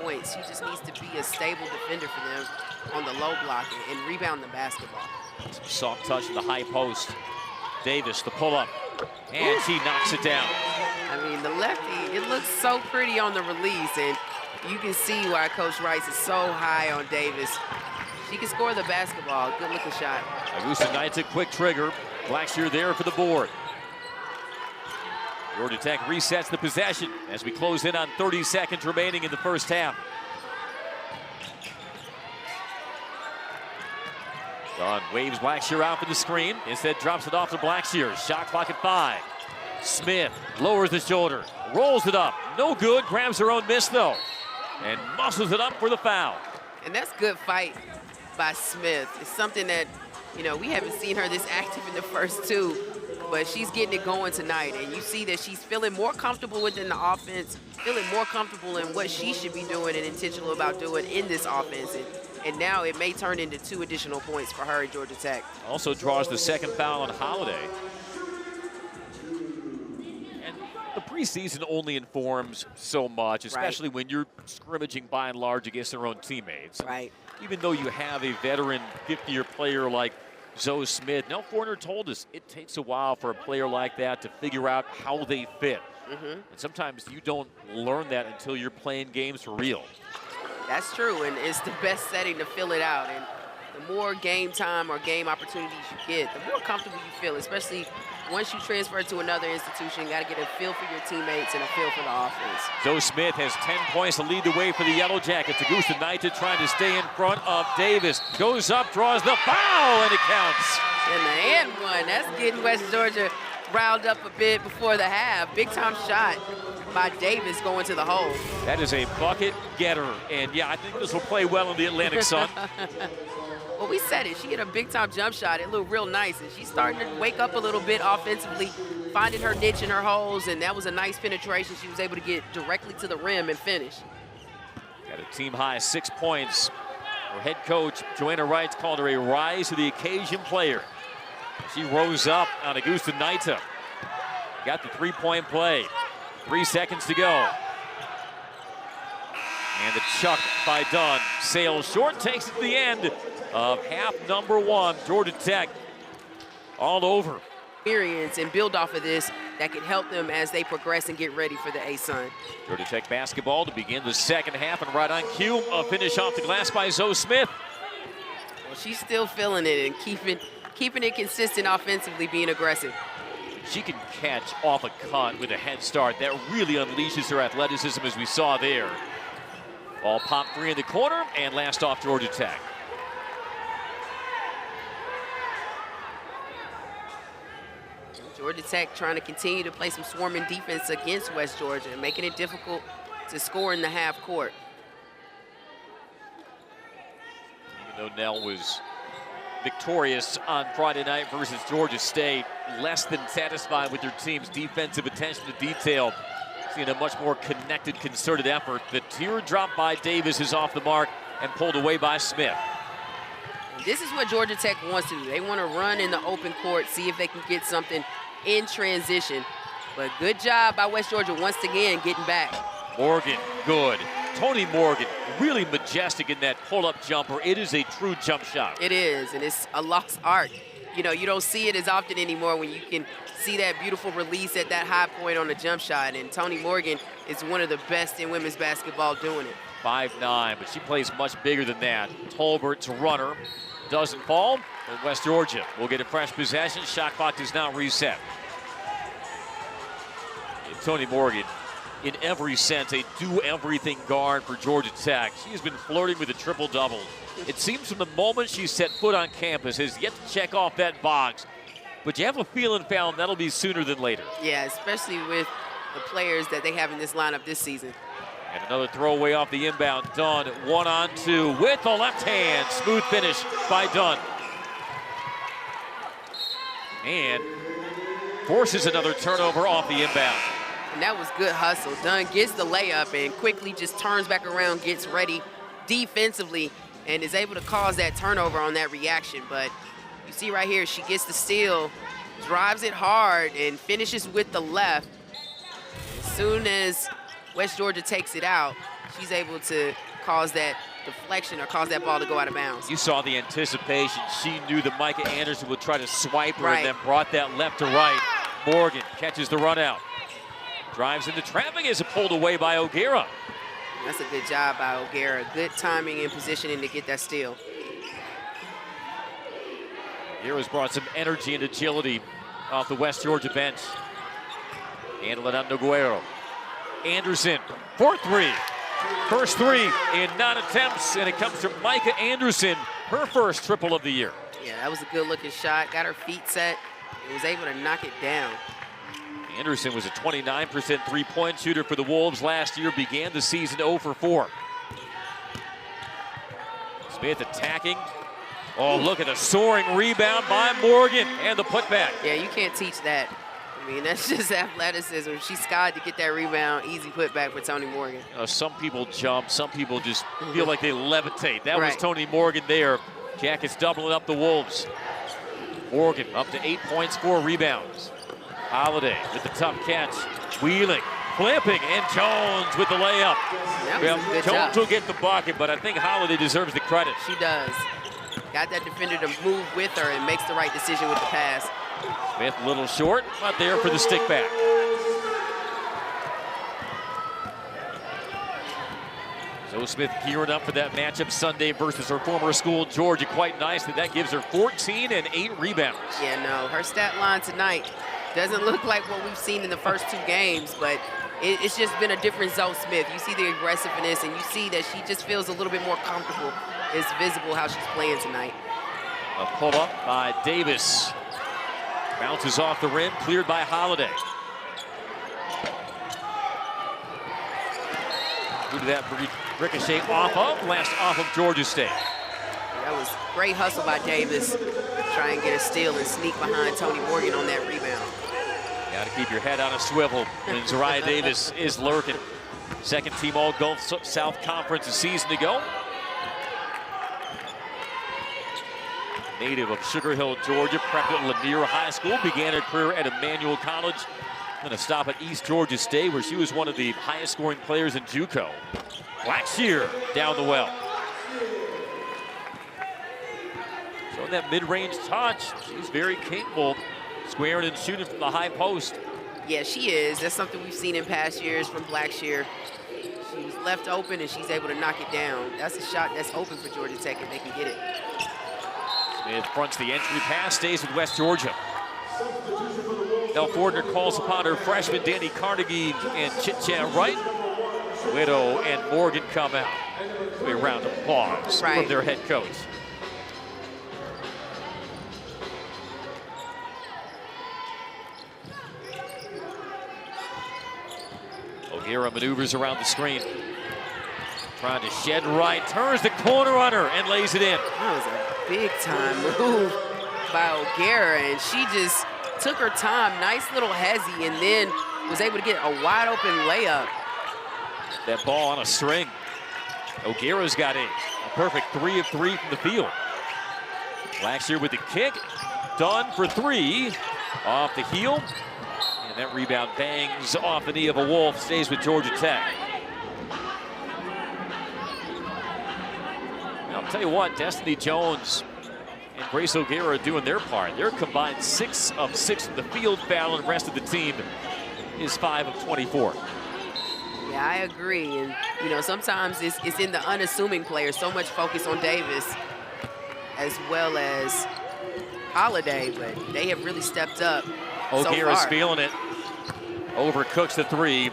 Speaker 1: points. She just needs to be a stable defender for them on the low block and rebound the basketball.
Speaker 2: Some soft touch in the high post. Davis, the pull-up, and she knocks it down.
Speaker 1: I mean, the lefty, it looks so pretty on the release, and you can see why Coach Rice is so high on Davis. She can score the basketball. Good-looking shot.
Speaker 2: Augusta Knights a quick trigger. Blackshear there for the board. Georgia Tech resets the possession as we close in on 30 seconds remaining in the first half. Dunn waves Blackshear out for the screen. Instead drops it off to Blackshear. Shot clock at 5. Smith lowers the shoulder, rolls it up. No good, grabs her own miss though. And muscles it up for the foul.
Speaker 1: And that's good fight by Smith. It's something that, you know, we haven't seen her this active in the first 2, but she's getting it going tonight. And you see that she's feeling more comfortable within the offense, feeling more comfortable in what she should be doing and intentional about doing in this offense. And now it may turn into 2 additional points for her at Georgia Tech.
Speaker 2: Also draws the second foul on Holiday. And the preseason only informs so much, especially when you're scrimmaging by and large against their own teammates.
Speaker 1: Right.
Speaker 2: Even though you have a veteran 50-year player like Zoe Smith, Nell Fortner told us it takes a while for a player like that to figure out how they fit. And sometimes you don't learn that until you're playing games for real.
Speaker 1: That's true, and it's the best setting to fill it out. And the more game time or game opportunities you get, the more comfortable you feel, especially once you transfer to another institution. You got to get a feel for your teammates and a feel for the offense.
Speaker 2: Zoe Smith has 10 points to lead the way for the Yellow Jackets. Augusta Knights trying to stay in front of Davis. Goes up, draws the foul, and it counts.
Speaker 1: And the and one. That's getting West Georgia riled up a bit before the half. Big time shot by Davis going to the hole.
Speaker 2: That is a bucket getter. And yeah, I think this will play well in the Atlantic Sun.
Speaker 1: Well, we said it. She hit a big-time jump shot. It looked real nice, and she's starting to wake up a little bit offensively, finding her niche in her holes, and that was a nice penetration. She was able to get directly to the rim and finish.
Speaker 2: Got a team-high 6 points. Her head coach, Joanna Wright, called her a rise-to-the-occasion player. She rose up on Augusta Knights. Got the three-point play. 3 seconds to go. And the chuck by Dunn sails short, takes it to the end of half number one. Georgia Tech all over.
Speaker 1: Experience and build off of this that could help them as they progress and get ready for the ASUN.
Speaker 2: Georgia Tech basketball to begin the second half, and right on cue, a finish off the glass by Zoe Smith.
Speaker 1: Well, she's still feeling it and keeping it consistent offensively, being aggressive.
Speaker 2: She can catch off a cut with a head start. That really unleashes her athleticism, as we saw there. Ball pop three in the corner, and last off Georgia Tech.
Speaker 1: Georgia Tech trying to continue to play some swarming defense against West Georgia, making it difficult to score in the half court.
Speaker 2: Even though Nell was victorious on Friday night versus Georgia State, less than satisfied with their team's defensive attention to detail. Seeing a much more connected, concerted effort. The teardrop by Davis is off the mark and pulled away by Smith.
Speaker 1: This is what Georgia Tech wants to do. They want to run in the open court, see if they can get something in transition. But good job by West Georgia once again getting back.
Speaker 2: Morgan, good. Tony Morgan, really majestic in that pull-up jumper. It is a true jump shot.
Speaker 1: It is, and it's a lost art. You know, you don't see it as often anymore when you can see that beautiful release at that high point on the jump shot. And Tony Morgan is one of the best in women's basketball doing it.
Speaker 2: 5'9", but she plays much bigger than that. Tolbert's runner doesn't fall, and West Georgia will get a fresh possession. Shot clock is now reset. And Tony Morgan, in every sense, a do-everything guard for Georgia Tech. She has been flirting with a triple-double. It seems from the moment she set foot on campus, has yet to check off that box. But you have a feeling, Fallon, that'll be sooner than later.
Speaker 1: Yeah, especially with the players that they have in this lineup this season.
Speaker 2: And another throwaway off the inbound. Dunn, 1-on-2 with the left hand. Smooth finish by Dunn. And forces another turnover off the inbound.
Speaker 1: And that was good hustle. Dunn gets the layup and quickly just turns back around, gets ready defensively, and is able to cause that turnover on that reaction. But you see right here, she gets the steal, drives it hard, and finishes with the left. As soon as West Georgia takes it out, she's able to cause that deflection or cause that ball to go out of bounds.
Speaker 2: You saw the anticipation. She knew that Micah Anderson would try to swipe her,
Speaker 1: right,
Speaker 2: and then brought that left to right. Morgan catches the run out. Drives into traffic as it pulled away by O'Gara.
Speaker 1: That's a good job by O'Gara. Good timing and positioning to get that steal.
Speaker 2: O'Gara's brought some energy and agility off the West Georgia bench. Handle it on Noguero. Anderson for three. First three in 9 attempts, and it comes from Micah Anderson, her first triple of the year.
Speaker 1: Yeah, that was a good-looking shot. Got her feet set and was able to knock it down.
Speaker 2: Anderson was a 29% three-point shooter for the Wolves last year, began the season 0 for 4. Smith attacking. Oh, look at the soaring rebound by Morgan and the putback.
Speaker 1: Yeah, you can't teach that. I mean, that's just athleticism. She skied to get that rebound. Easy putback for Tony Morgan.
Speaker 2: Some people jump. Some people just feel like they levitate. That
Speaker 1: right,
Speaker 2: was Tony Morgan there. Jackets doubling up the Wolves. Morgan up to 8 points, 4 rebounds. Holiday with the tough catch. Wheeling, flipping, and Jones with the layup.
Speaker 1: That was a good
Speaker 2: Jones
Speaker 1: job.
Speaker 2: will get the bucket, but I think Holiday deserves the credit.
Speaker 1: She does. Got that defender to move with her and makes the right decision with the pass.
Speaker 2: Smith a little short, but there for the stick back. So Smith gearing up for that matchup Sunday versus her former school, Georgia. Quite nicely. That gives her 14 and 8 rebounds.
Speaker 1: Yeah, no, her stat line tonight doesn't look like what we've seen in the first 2 games, but it's just been a different Zoe Smith. You see the aggressiveness, and you see that she just feels a little bit more comfortable. It's visible how she's playing tonight.
Speaker 2: A pull-up by Davis. Bounces off the rim, cleared by Holiday. Who did that ricochet off of? Last off of Georgia State.
Speaker 1: That was great hustle by Davis. Try and get a steal and sneak behind Tony Morgan on that rebound.
Speaker 2: Got to keep your head on a swivel. And Zariah Davis is lurking. Second team All-Gulf South Conference a season ago. Native of Sugar Hill, Georgia, prepped at Lanier High School, began her career at Emmanuel College Going to stop at East Georgia State, where she was one of the highest scoring players in JUCO. Blackshear down the well. Showing that mid-range touch. She's very capable squaring and shooting from the high post.
Speaker 1: Yeah, she is. That's something we've seen in past years from Blackshear. She's left open and she's able to knock it down. That's a shot that's open for Georgia Tech if they can get it.
Speaker 2: Smith fronts the entry pass, stays with West Georgia. Now Fordner calls upon her freshman Dani Carnegie and chit-chat right. Widow and Morgan come out. A round of applause from their head coach. O'Gara maneuvers around the screen. Trying to shed right, turns the corner on her and lays it in.
Speaker 1: That was a big time move by O'Gara, and she just took her time, nice little hezzy, and then was able to get a wide open layup.
Speaker 2: That ball on a string. O'Gara's got a perfect 3 of 3 from the field. Blackshear with the kick. Dunn for 3. Off the heel. And that rebound bangs off the knee of a Wolf. Stays with Georgia Tech. I'll tell you what, Destiny Jones and Grace O'Gara are doing their part. They're combined 6 of 6 from the field foul, and the rest of the team is 5 of 24.
Speaker 1: Yeah, I agree. And, you know, sometimes it's in the unassuming players. So much focus on Davis as well as Holiday, but they have really stepped up.
Speaker 2: O'Gara's feeling it. Overcooks the 3.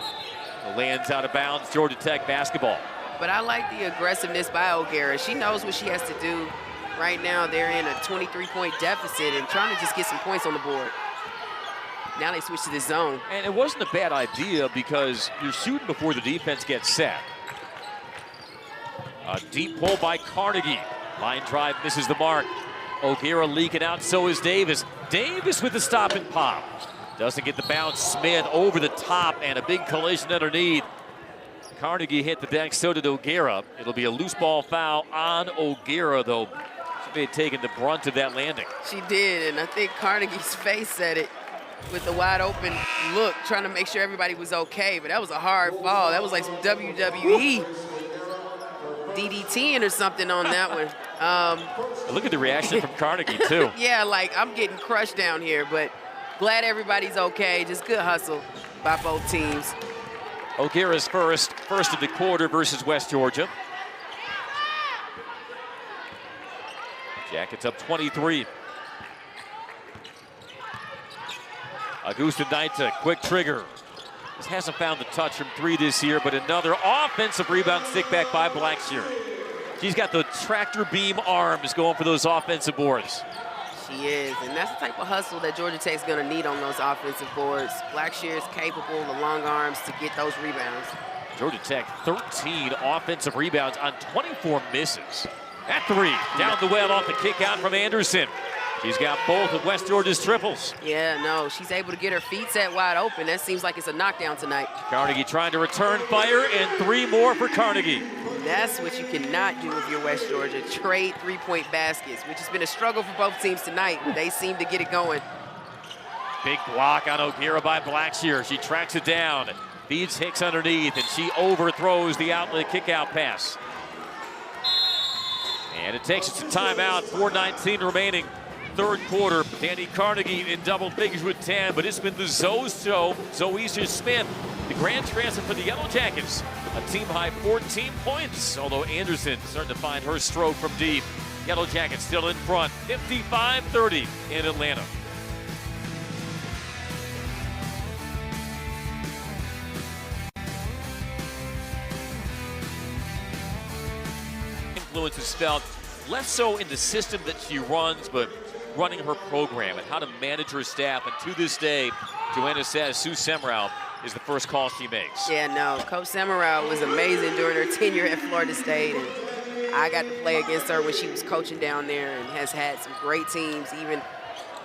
Speaker 2: Lands out of bounds. Georgia Tech basketball.
Speaker 1: But I like the aggressiveness by O'Gara. She knows what she has to do. Right now, they're in a 23-point deficit and trying to just get some points on the board. Now they switch to the zone.
Speaker 2: And it wasn't a bad idea because you're shooting before the defense gets set. A deep pull by Carnegie. Line drive misses the mark. O'Gara leaking out, so is Davis. Davis with the stop and pop. Doesn't get the bounce. Smith over the top and a big collision underneath. Carnegie hit the deck, so did O'Gara. It'll be a loose ball foul on O'Gara, though. She may have taken the brunt of that landing.
Speaker 1: She did, and I think Carnegie's face said it with the wide open look, trying to make sure everybody was okay, but that was a hard fall. That was like some WWE DDTing or something on that one.
Speaker 2: Look at the reaction from Carnegie, too.
Speaker 1: Yeah, like I'm getting crushed down here, but glad everybody's okay. Just good hustle by both teams.
Speaker 2: O'Gara's first of the quarter versus West Georgia. Jackets up 23. Augusta Knighta, quick trigger. Just hasn't found the touch from 3 this year, but another offensive rebound stick back by Blackshear. She's got the tractor beam arms going for those offensive boards.
Speaker 1: She is, and that's the type of hustle that Georgia Tech's going to need on those offensive boards. Blackshear is capable, the long arms, to get those rebounds.
Speaker 2: Georgia Tech, 13 offensive rebounds on 24 misses. At 3, down the well off the kick out from Anderson. She's got both of West Georgia's triples.
Speaker 1: Yeah, no, she's able to get her feet set wide open. That seems like it's a knockdown tonight.
Speaker 2: Carnegie trying to return fire, and 3 more for Carnegie.
Speaker 1: That's what you cannot do if you're West Georgia. Trade 3-point baskets, which has been a struggle for both teams tonight. They seem to get it going.
Speaker 2: Big block on O'Gara by Blackshear. She tracks it down, feeds Hicks underneath, and she overthrows the outlet kick-out pass. And it takes us to timeout, 4:19 remaining. Third quarter, Dani Carnegie in double figures with 10, but it's been the Zoe show. Zoe Smith, the grand transfer for the Yellow Jackets. A team-high 14 points, although Anderson starting to find her stroke from deep. Yellow Jackets still in front, 55-30 in Atlanta. Influence is felt less so in the system that she runs, but running her program and how to manage her staff. And to this day, Joanna says Sue Semrau is the first call she makes.
Speaker 1: Yeah, no, Coach Semrau was amazing during her tenure at Florida State. And I got to play against her when she was coaching down there and has had some great teams. Even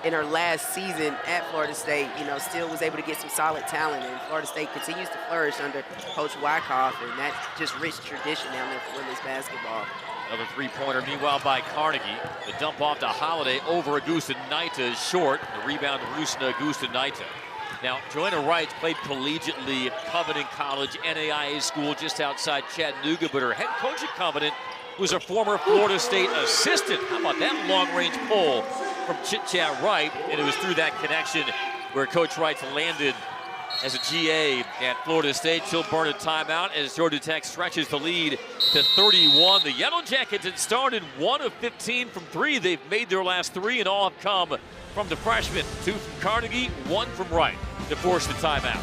Speaker 1: in her last season at Florida State, you know, still was able to get some solid talent. And Florida State continues to flourish under Coach Wyckoff, and that's just rich tradition down there for women's basketball.
Speaker 2: Another three-pointer, meanwhile, by Carnegie. The dump off to Holiday over Augusta Knighta is short. The rebound to Rusna Augusta Knighta. Now, Joanna Wright played collegiately at Covenant College, NAIA school just outside Chattanooga, but her head coach at Covenant was a former Florida State assistant. How about that long-range pull from Chit-Chat Wright? And it was through that connection where Coach Wright landed as a GA at Florida State. She'll burn a timeout as Georgia Tech stretches the lead to 31. The Yellow Jackets had started 1 of 15 from 3. They've made their last 3 and all have come from the freshman. 2 from Carnegie, 1 from Wright to force the timeout.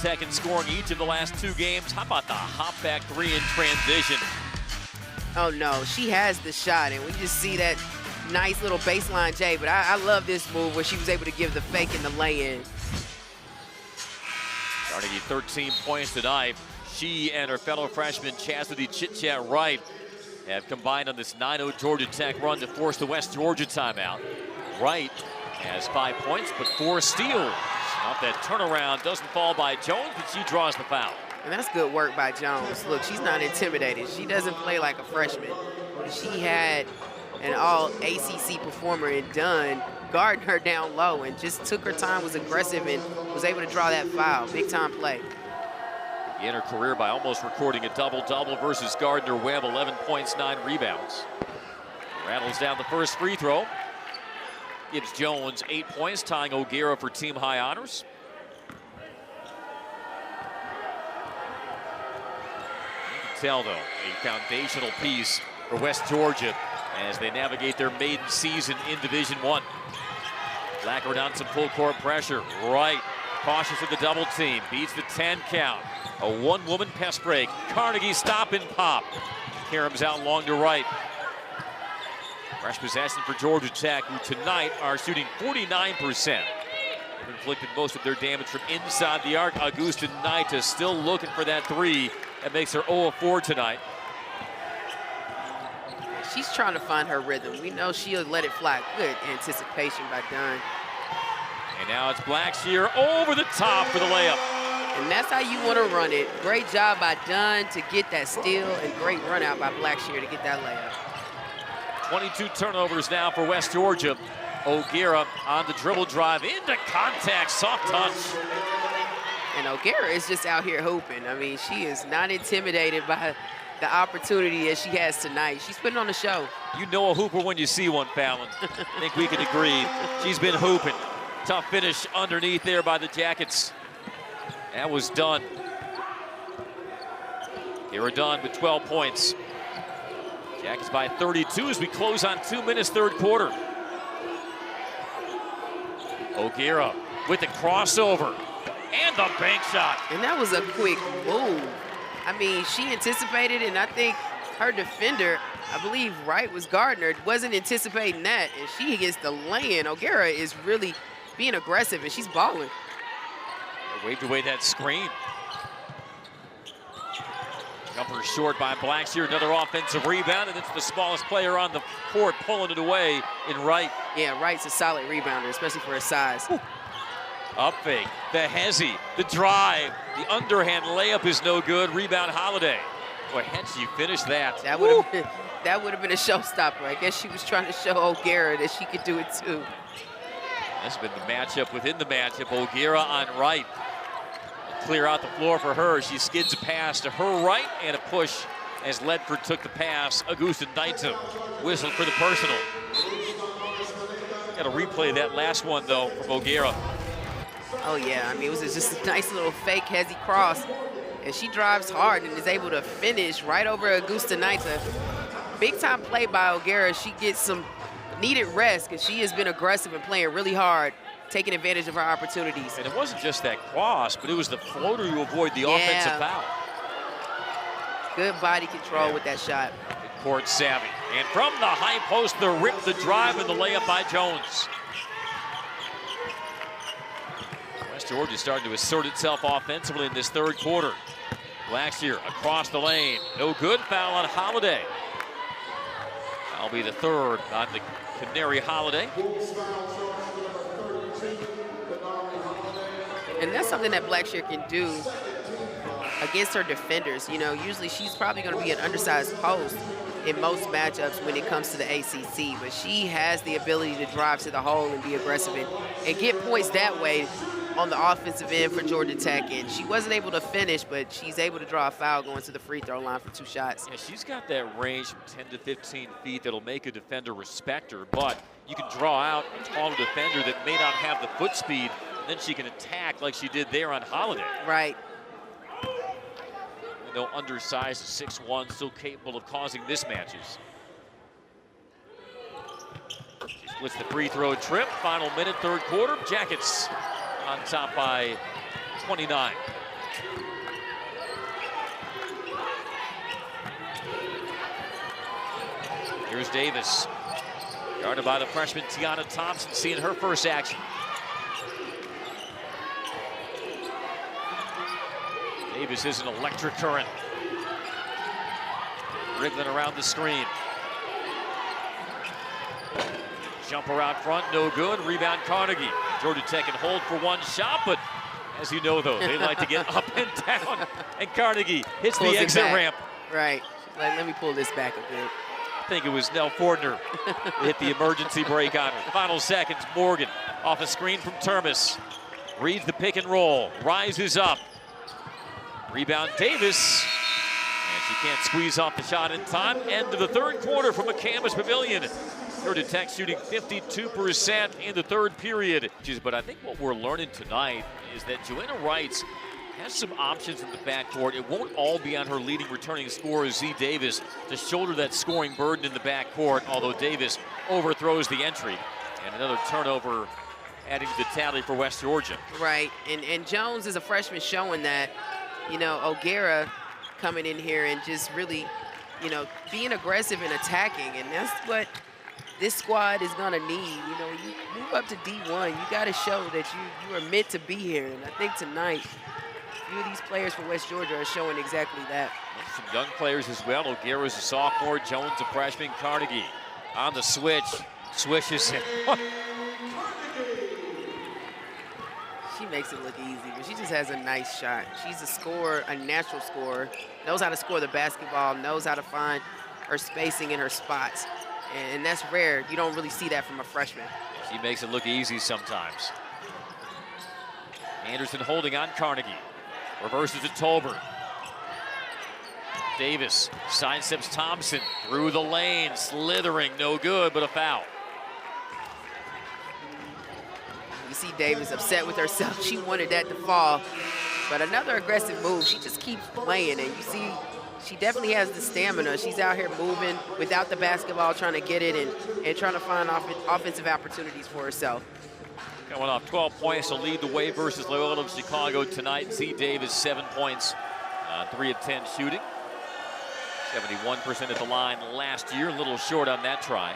Speaker 2: Tech in scoring each of the last 2 games. How about the hop back 3 in transition?
Speaker 1: Oh no, she has the shot, and we just see that nice little baseline J, but I love this move where she was able to give the fake and the lay-in.
Speaker 2: Carnegie 13 points tonight. She and her fellow freshman Chastity Chit-Chat Wright have combined on this 9-0 Georgia Tech run to force the West Georgia timeout. Wright has 5 points, but 4 steals. Off that turnaround, doesn't fall by Jones, but she draws the foul.
Speaker 1: And that's good work by Jones. Look, she's not intimidated. She doesn't play like a freshman. She had an all ACC performer in Dunn guarding her down low and just took her time, was aggressive, and was able to draw that foul. Big time play.
Speaker 2: Began her career by almost recording a double-double versus Gardner-Webb, 11 points, 9 rebounds. Rattles down the first free throw. Gives Jones 8 points, tying O'Gara for team high honors. You can tell, though, a foundational piece for West Georgia as they navigate their maiden season in Division I. Blackard on some full court pressure. Wright, cautious of the double team, beats the 10 count. A 1-woman pest break. Carnegie stop and pop. Karam's out long to Wright. Fresh possession for Georgia Tech, who tonight are shooting 49%. Inflicted most of their damage from inside the arc. Augusta Knight is still looking for that 3. That makes her 0 of 4 tonight.
Speaker 1: She's trying to find her rhythm. We know she'll let it fly. Good anticipation by Dunn.
Speaker 2: And now it's Blackshear over the top for the layup.
Speaker 1: And that's how you want to run it. Great job by Dunn to get that steal, and great run out by Blackshear to get that layup.
Speaker 2: 22 turnovers now for West Georgia. O'Gara on the dribble drive into contact, soft touch.
Speaker 1: And O'Gara is just out here hooping. I mean, she is not intimidated by the opportunity that she has tonight. She's putting on a show.
Speaker 2: You know a hooper when you see one, Fallon. I think we can agree. She's been hooping. Tough finish underneath there by the Jackets. That was Dunn. O'Gara Dunn with 12 points. Jackets by 32 as we close on 2 minutes, third quarter. O'Gara with the crossover and the bank shot.
Speaker 1: And that was a quick move. I mean, she anticipated, and I think her defender, I believe Wright was Gardner, wasn't anticipating that, and she gets the lay-in. O'Gara is really being aggressive, and she's balling.
Speaker 2: Waved away that screen. Jumper short by Blackshear, another offensive rebound, and it's the smallest player on the court pulling it away in Wright.
Speaker 1: Yeah, Wright's a solid rebounder, especially for her size.
Speaker 2: Ooh. Up fake, the hezzy, the drive, the underhand layup is no good. Rebound Holiday. Boy, had she finished that.
Speaker 1: That would have been a showstopper. I guess she was trying to show O'Gara that she could do it too.
Speaker 2: That's been the matchup within the matchup. O'Gara on Wright. Clear out the floor for her. She skids a pass to her right and a push as Ledford took the pass. Augusta Knight whistled for the personal. Got to replay that last one though from O'Gara.
Speaker 1: Oh yeah, I mean, it was just a nice little fake hezzy cross. And she drives hard and is able to finish right over Augusta Knight. A big time play by O'Gara. She gets some needed rest because she has been aggressive and playing really hard, taking advantage of her opportunities.
Speaker 2: And it wasn't just that cross, but it was the floater to avoid the offensive foul.
Speaker 1: Good body control with that shot.
Speaker 2: Good court savvy. And from the high post, the rip, the drive, and the layup by Jones. West Georgia starting to assert itself offensively in this third quarter. Blackshear across the lane. No good. Foul on Holiday. That'll be the third on the Canary Holiday.
Speaker 1: And that's something that Blackshear can do against her defenders. You know, usually she's probably going to be an undersized post in most matchups when it comes to the ACC, but she has the ability to drive to the hole and be aggressive and get points that way on the offensive end for Georgia Tech. And she wasn't able to finish, but she's able to draw a foul going to the free throw line for 2 shots.
Speaker 2: Yeah, she's got that range from 10 to 15 feet that'll make a defender respect her, but you can draw out a taller defender that may not have the foot speed, and then she can attack like she did there on Holiday.
Speaker 1: Right.
Speaker 2: Though undersized at 6'1", still capable of causing mismatches. She splits the free throw trip. Final minute, third quarter. Jackets on top by 29. Here's Davis. Guarded by the freshman Tiana Thompson, seeing her first action. Davis is an electric current. Wriggling around the screen. Jumper out front, no good. Rebound Carnegie. Georgia Tech can hold for 1 shot, but as you know, though, they like to get up and down. And Carnegie hits the exit ramp.
Speaker 1: Right. Let me pull this back a bit.
Speaker 2: I think it was Nell Fordner who hit the emergency break on her. Final seconds, Morgan off a screen from Termes. Reads the pick and roll, rises up. Rebound Davis, and she can't squeeze off the shot in time. End of the third quarter from a Campus Pavilion. Georgia Tech shooting 52% in the third period. But I think what we're learning tonight is that Joanna Wrights has some options in the backcourt. It won't all be on her leading returning scorer, Z Davis, to shoulder that scoring burden in the backcourt, although Davis overthrows the entry. And another turnover adding to the tally for West Georgia.
Speaker 1: Right, and Jones is a freshman showing that, you know, O'Gara coming in here and just really, you know, being aggressive and attacking. And that's what this squad is going to need. You know, you move up to D1, you got to show that you are meant to be here. And I think tonight, a few of these players for West Georgia are showing exactly that.
Speaker 2: Some young players as well. O'Gara's a sophomore, Jones a freshman, Carnegie on the switch. Swishes him.
Speaker 1: She makes it look easy, but she just has a nice shot. She's a scorer, a natural scorer, knows how to score the basketball, knows how to find her spacing and her spots. And that's rare. You don't really see that from a freshman.
Speaker 2: She makes it look easy sometimes. Anderson holding on Carnegie. Reverses to Tolbert. Davis sidesteps Thompson through the lane, slithering, no good, but a foul.
Speaker 1: You see Davis upset with herself. She wanted that to fall. But another aggressive move. She just keeps playing, and you see she definitely has the stamina. She's out here moving without the basketball, trying to get it and trying to find offensive opportunities for herself.
Speaker 2: Coming off 12 points to lead the way versus Loyola of Chicago tonight. Z Davis, 7 points, 3 of 10 shooting. 71% at the line last year, a little short on that try.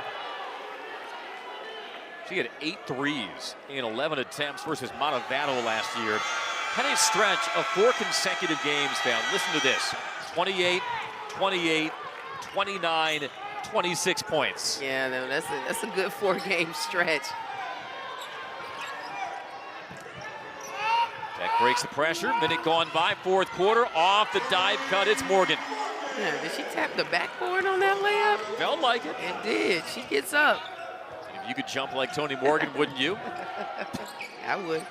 Speaker 2: She had 8 threes in 11 attempts versus Montevideo last year. Had a stretch of 4 consecutive games found. Listen to this, 28, 28, 29, 26 points.
Speaker 1: Yeah, no, that's a good 4-game stretch.
Speaker 2: Tech breaks the pressure, minute gone by, fourth quarter, off the dive cut, it's Morgan.
Speaker 1: Yeah, did she tap the backboard on that layup?
Speaker 2: Felt like it.
Speaker 1: It did, she gets up.
Speaker 2: If you could jump like Tony Morgan, wouldn't you?
Speaker 1: I would.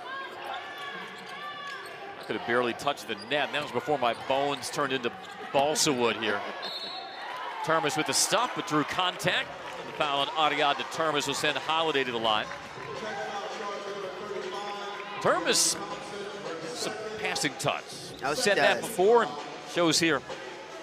Speaker 2: I could have barely touched the net, and that was before my bones turned into balsa wood here. Termes with the stuff, but drew contact. The foul on Ariadne Termes will send Holiday to the line. Termes, some passing touch.
Speaker 1: Oh, she
Speaker 2: said
Speaker 1: does.
Speaker 2: that before and shows here.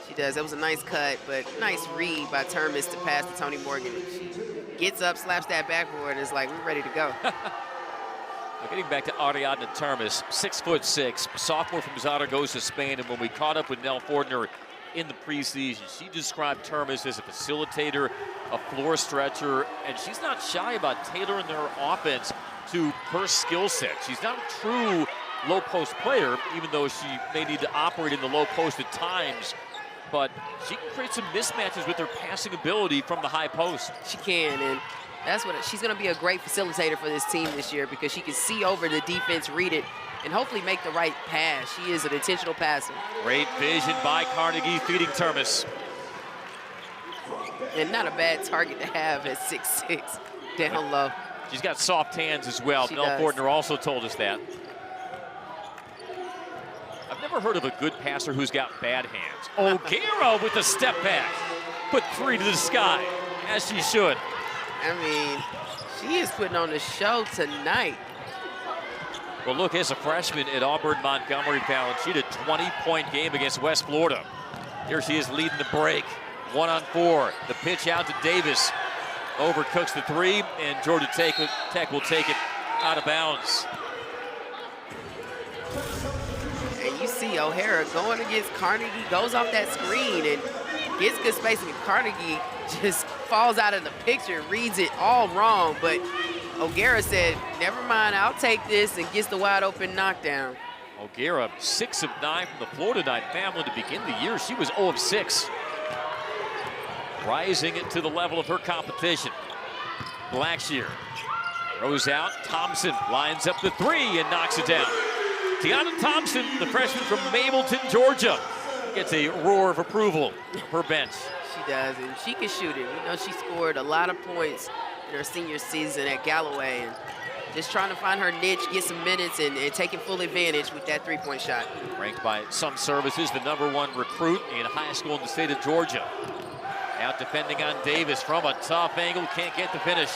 Speaker 1: She does. That was a nice cut, but nice read by Termes to pass to Tony Morgan. She gets up, slaps that backboard, and is like, we're ready to go.
Speaker 2: Now getting back to Ariadne Termes, 6'6", sophomore from Zaragoza, Spain, and when we caught up with Nell Fordner in the preseason, she described Termes as a facilitator, a floor stretcher, and she's not shy about tailoring her offense to her skill set. She's not a true low post player, even though she may need to operate in the low post at times. but she can create some mismatches with her passing ability from the high post.
Speaker 1: She can, and that's what she's going to be a great facilitator for this team this year because she can see over the defense, read it, and hopefully make the right pass. She is an intentional passer.
Speaker 2: Great vision by Carnegie feeding Termes.
Speaker 1: And not a bad target to have at 6'6", down low.
Speaker 2: She's got soft hands as well. Mel Fortner also told us that. I've never heard of a good passer who's got bad hands. O'Gara with the step back. Put 3 to the sky, as she should.
Speaker 1: I mean, she is putting on the show tonight.
Speaker 2: Well, look, as a freshman at Auburn Montgomery, Fallon, she had a 20-point game against West Florida. Here she is leading the break. 1-on-4. The pitch out to Davis. Overcooks the 3, and Georgia Tech will take it out of bounds.
Speaker 1: And you see O'Hara going against Carnegie, goes off that screen and gets good spacing. Carnegie just falls out of the picture, reads it all wrong, but O'Gara said, never mind, I'll take this, and gets the wide open knockdown.
Speaker 2: O'Gara, 6 of 9 from the Florida Night family to begin the year. She was 0 of 6. Rising it to the level of her competition. Blackshear throws out. Thompson lines up the 3 and knocks it down. Tiana Thompson, the freshman from Mableton, Georgia, gets a roar of approval from her bench.
Speaker 1: She does, and she can shoot it. We know she scored a lot of points in her senior season at Galloway, and just trying to find her niche, get some minutes, and taking full advantage with that 3-point shot.
Speaker 2: Ranked by some services the #1 recruit in high school in the state of Georgia. Out defending on Davis from a tough angle, can't get the finish.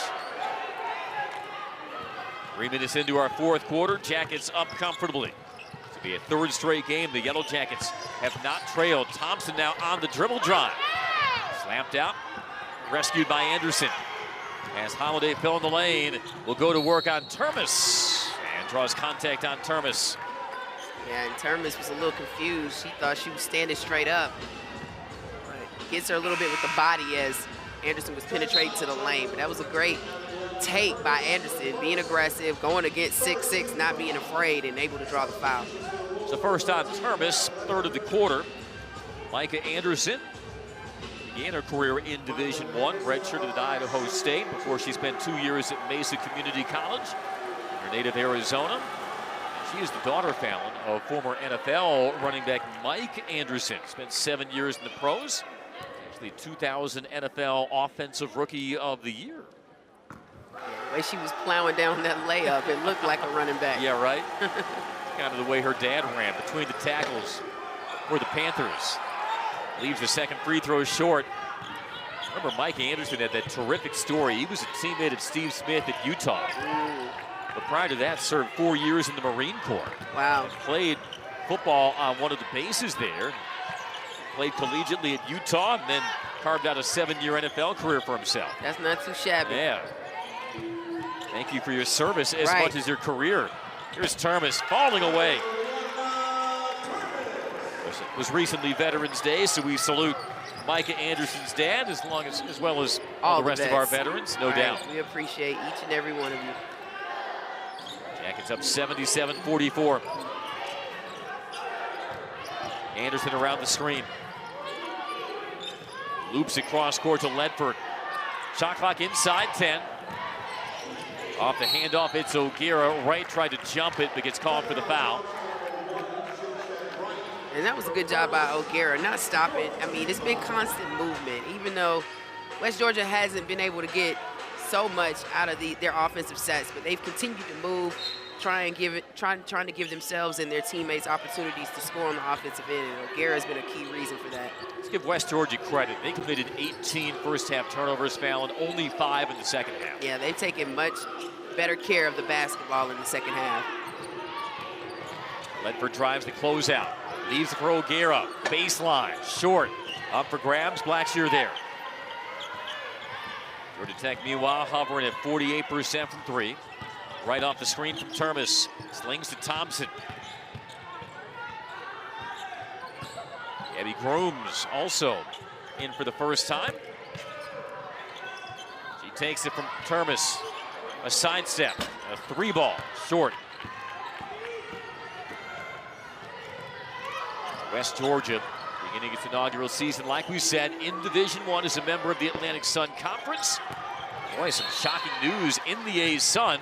Speaker 2: 3 minutes into our 4th quarter, Jackets up comfortably. This will be a 3rd straight game. The Yellow Jackets have not trailed. Thompson now on the dribble drive. Slapped out, rescued by Anderson. As Holiday fell in the lane, will go to work on Termes and draws contact on Termes.
Speaker 1: Yeah, and Termes was a little confused. She thought she was standing straight up. Gets her a little bit with the body as Anderson was penetrating to the lane. But that was a great take by Anderson, being aggressive, going against 6'6", not being afraid, and able to draw the foul.
Speaker 2: So first on Termes, 3rd of the quarter. Micah Anderson began her career in Division I, redshirted at Idaho State before she spent 2 years at Mesa Community College in her native Arizona. She is the daughter, Fallon, of former NFL running back Mike Anderson. Spent 7 years in the pros. The 2000 NFL Offensive Rookie of the Year.
Speaker 1: Yeah, the way she was plowing down that layup, it looked like a running back.
Speaker 2: Yeah, right? Kind of the way her dad ran between the tackles for the Panthers. Leaves the second free throw short. Remember, Mike Anderson had that terrific story. He was a teammate of Steve Smith at Utah. But prior to that, served 4 years in the Marine Corps.
Speaker 1: Wow.
Speaker 2: Played football on one of the bases there. Played collegiately at Utah and then carved out a 7-year NFL career for himself.
Speaker 1: That's not too shabby.
Speaker 2: Yeah. Thank you for your service as much as your career. Here's Termes falling away. It was recently Veterans Day, so we salute Micah Anderson's dad as well as all the rest of our veterans, no doubt.
Speaker 1: We appreciate each and every one of you.
Speaker 2: Jackets up 77-44. Anderson around the screen. Loops across court to Ledford. Shot clock inside 10. Off the handoff, it's O'Gara. Wright tried to jump it, but gets called for the foul.
Speaker 1: And that was a good job by O'Gara, not stopping. I mean, it's been constant movement, even though West Georgia hasn't been able to get so much out of their offensive sets, but they've continued to move, trying to give themselves and their teammates opportunities to score on the offensive end, and O'Gara has been a key reason for that.
Speaker 2: Let's give West Georgia credit. They committed 18 first-half turnovers, Fallon, only 5 in the second half.
Speaker 1: Yeah, they've taken much better care of the basketball in the second half.
Speaker 2: Ledford drives the closeout. Leaves for O'Gara. Baseline, short. Up for grabs, Blackshear there. Georgia Tech, meanwhile, hovering at 48% from 3. Right off the screen from Termes. Slings to Thompson. Abby Grooms also in for the first time. She takes it from Termes. A sidestep, a 3-ball, short. West Georgia Beginning its inaugural season, like we said, in Division I as a member of the Atlantic Sun Conference. Boy, some shocking news in the A's Sun.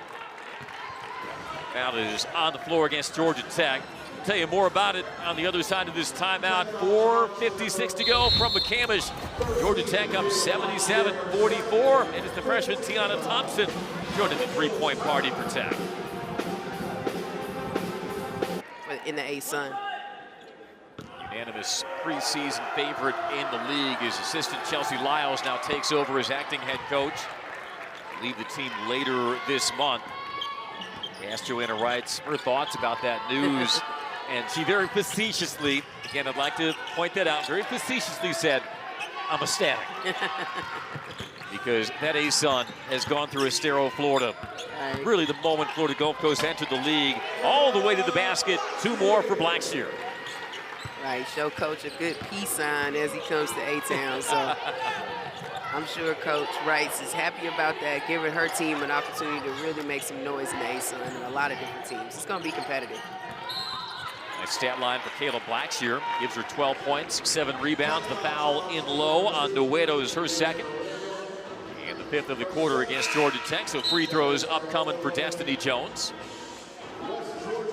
Speaker 2: Now it is on the floor against Georgia Tech. I'll tell you more about it on the other side of this timeout. 4:56 to go from McCamish. Georgia Tech up 77-44, and it's the freshman Tiana Thompson joining the three-point party for Tech.
Speaker 1: In the A's Sun.
Speaker 2: Unanimous preseason favorite in the league is assistant Chelsea Lyles now takes over as acting head coach. Leave the team later this month. We asked Joanna Wrights her thoughts about that news, and she very facetiously, again, I'd like to point that out, very facetiously said, I'm ecstatic. Because that A's Sun has gone through Estero, Florida.
Speaker 1: Right.
Speaker 2: Really the moment Florida Gulf Coast entered the league, all the way to the basket, 2 more for Blackshear.
Speaker 1: Right, show Coach a good peace sign as he comes to A-Town, so I'm sure Coach Wrights is happy about that, giving her team an opportunity to really make some noise in the A-Sun and a lot of different teams. It's going to be competitive.
Speaker 2: Nice stat line for Kayla Blackshear. Gives her 12 points, 7 rebounds. The foul in low on Nueto is her second. And the 5th of the quarter against Georgia Tech, so free throws upcoming for Destiny Jones.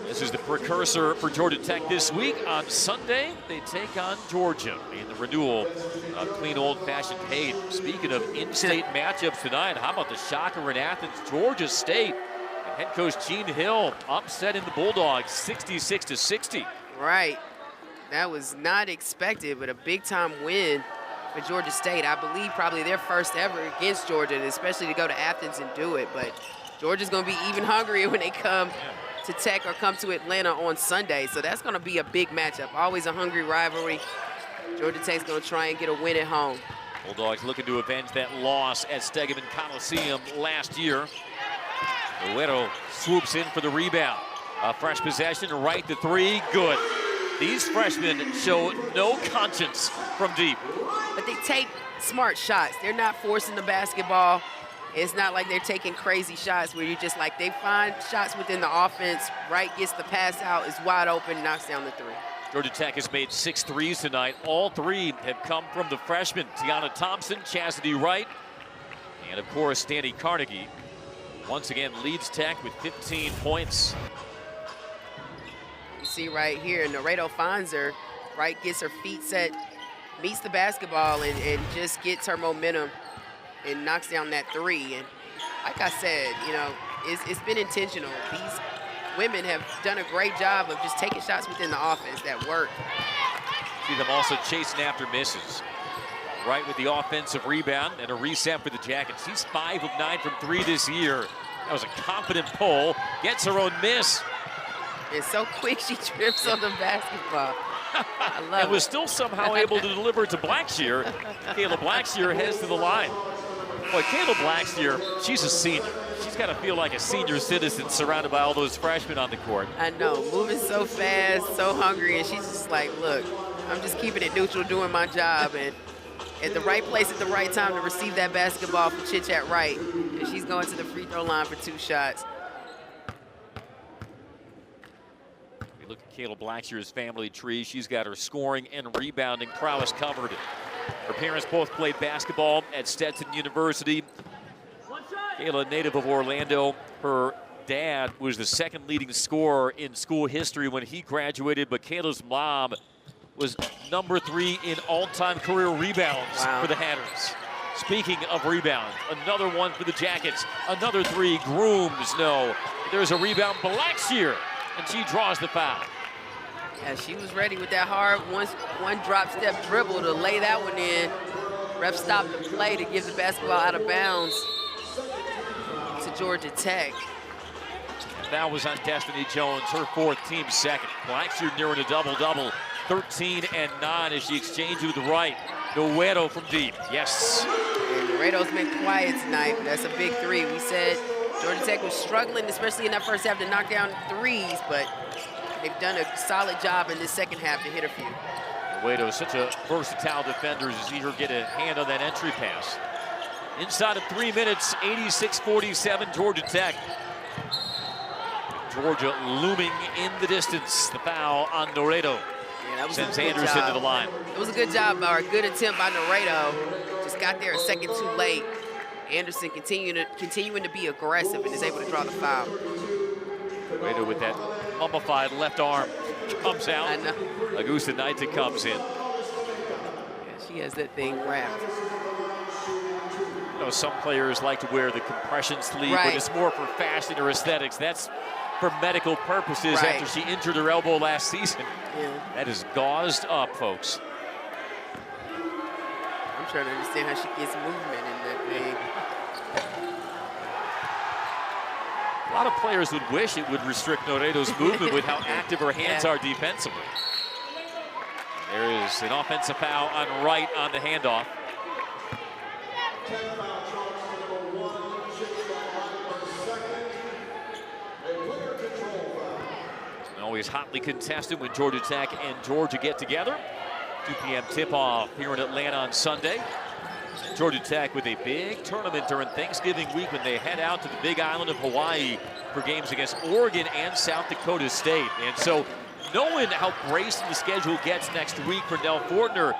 Speaker 2: This is the precursor for Georgia Tech this week. On Sunday, they take on Georgia in the renewal of clean old-fashioned hate. Speaking of in-state matchups tonight, how about the shocker in Athens, Georgia State? And head coach Gene Hill upsetting the Bulldogs 66-60.
Speaker 1: Right. That was not expected, but a big-time win for Georgia State. I believe probably their first ever against Georgia, and especially to go to Athens and do it. But Georgia's going to be even hungrier when they come to Tech or come to Atlanta on Sunday. So that's going to be a big matchup. Always a hungry rivalry. Georgia Tech's going to try and get a win at home.
Speaker 2: Bulldogs looking to avenge that loss at Stegeman Coliseum last year. Nueto swoops in for the rebound. A fresh possession, right to 3, good. These freshmen show no conscience from deep.
Speaker 1: But they take smart shots. They're not forcing the basketball. It's not like they're taking crazy shots where you just like, they find shots within the offense, Wright gets the pass out, is wide open, knocks down the 3.
Speaker 2: Georgia Tech has made 6 threes tonight. All 3 have come from the freshmen. Tiana Thompson, Chastity Wright, and of course, Dani Carnegie. Once again, leads Tech with 15 points.
Speaker 1: You see right here, Nueto finds her. Wright gets her feet set, meets the basketball, and just gets her momentum and knocks down that 3. And like I said, you know, it's been intentional. These women have done a great job of just taking shots within the offense that work.
Speaker 2: See them also chasing after misses. Right with the offensive rebound and a reset for the Jackets. She's 5 of 9 from 3 this year. That was a confident pull. Gets her own miss.
Speaker 1: And so quick she trips on the basketball. I love it.
Speaker 2: And was still somehow able to deliver it to Blackshear. Kayla Blackshear heads to the line. Boy, Kayla Blackshear, she's a senior. She's got to feel like a senior citizen surrounded by all those freshmen on the court.
Speaker 1: I know, moving so fast, so hungry, and she's just like, look, I'm just keeping it neutral, doing my job, and at the right place at the right time to receive that basketball from Chit-Chat Wright. And she's going to the free throw line for 2 shots.
Speaker 2: We look at Kayla Blackshear's family tree. She's got her scoring and rebounding prowess covered. Her parents both played basketball at Stetson University. Kayla, native of Orlando, her dad was the 2nd leading scorer in school history when he graduated, but Kayla's mom was number 3 in all-time career rebounds for the Hatters. Speaking of rebounds, another one for the Jackets. Another 3, Grooms, no. There's a rebound, Blackshear, and she draws the foul.
Speaker 1: Yeah, she was ready with that hard one drop step dribble to lay that one in. Ref stopped the play to give the basketball out of bounds to Georgia Tech.
Speaker 2: That was on Destiny Jones, her 4th, team 2nd. Blackshear nearing a double-double, 13 and 9 as she exchanged with Wright. Nueto from deep, yes.
Speaker 1: And Nueto's been quiet tonight, but that's a big 3. We said Georgia Tech was struggling, especially in that first half, to knock down 3s, but they've done a solid job in this second half to hit a few.
Speaker 2: Nueto is such a versatile defender to see her get a hand on that entry pass. Inside of 3 minutes, 86-47, Georgia Tech. Georgia looming in the distance. The foul on Nueto.
Speaker 1: Yeah, that was
Speaker 2: sends
Speaker 1: a good
Speaker 2: Anderson
Speaker 1: job.
Speaker 2: to the line.
Speaker 1: It was a good job, or a good attempt by Laredo. Just got there a second too late. Anderson continuing to be aggressive and is able to draw the foul.
Speaker 2: Laredo with that mummified left arm comes out.
Speaker 1: I know.
Speaker 2: Augusta Naita comes in.
Speaker 1: Yeah, she has that thing wrapped.
Speaker 2: You know, some players like to wear the compression sleeve,
Speaker 1: Right.
Speaker 2: but it's more for fashion or aesthetics. That's for medical purposes
Speaker 1: Right.
Speaker 2: after she injured her elbow last season.
Speaker 1: Yeah.
Speaker 2: That is gauzed up, folks.
Speaker 1: I'm trying to understand how she gets movement in that thing.
Speaker 2: A lot of players would wish it would restrict Laredo's movement with how active her hands are defensively. There is an offensive foul on Wright on the handoff. And always hotly contested when Georgia Tech and Georgia get together. 2 p.m. tip-off here in Atlanta on Sunday. Georgia Tech with a big tournament during Thanksgiving week when they head out to the Big Island of Hawaii for games against Oregon and South Dakota State. And so knowing how braced the schedule gets next week for Nell Fortner,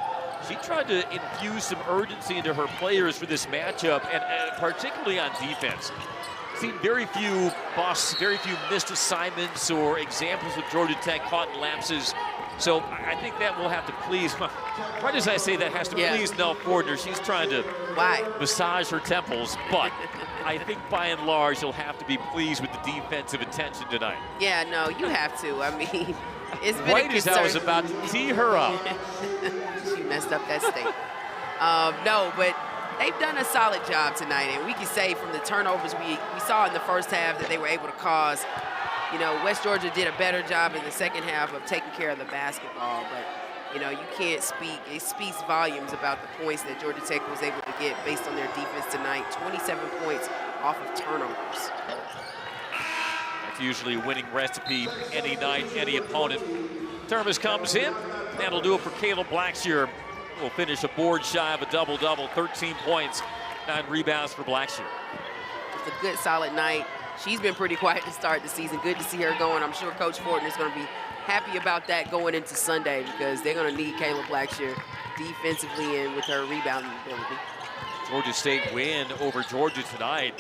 Speaker 2: she tried to infuse some urgency into her players for this matchup, and particularly on defense. Seen very few busts, very few missed assignments or examples of Georgia Tech caught in lapses. So I think that will have to please, right as I say that has to please Nell Fortner. She's trying to massage her temples, but I think by and large she'll have to be pleased with the defensive attention tonight.
Speaker 1: Yeah, no, you have to. I mean, it's been
Speaker 2: right
Speaker 1: a
Speaker 2: as I was about to tee her up.
Speaker 1: She messed up that state. No, but they've done a solid job tonight, and we can say from the turnovers we saw in the first half that they were able to cause. You know, West Georgia did a better job in the second half of taking care of the basketball, but, you know, you can't speak. It speaks volumes about the points that Georgia Tech was able to get based on their defense tonight. 27 points off of turnovers.
Speaker 2: That's usually a winning recipe any night, any opponent. Termas comes in. That'll do it for Kayla Blackshear. Will finish a board shy of a double-double, 13 points, 9 rebounds for Blackshear.
Speaker 1: It's a good, solid night. She's been pretty quiet to start the season. Good to see her going. I'm sure Coach Fortner is going to be happy about that going into Sunday because they're going to need Kayla Blackshear defensively and with her rebounding ability.
Speaker 2: Georgia State win over Georgia tonight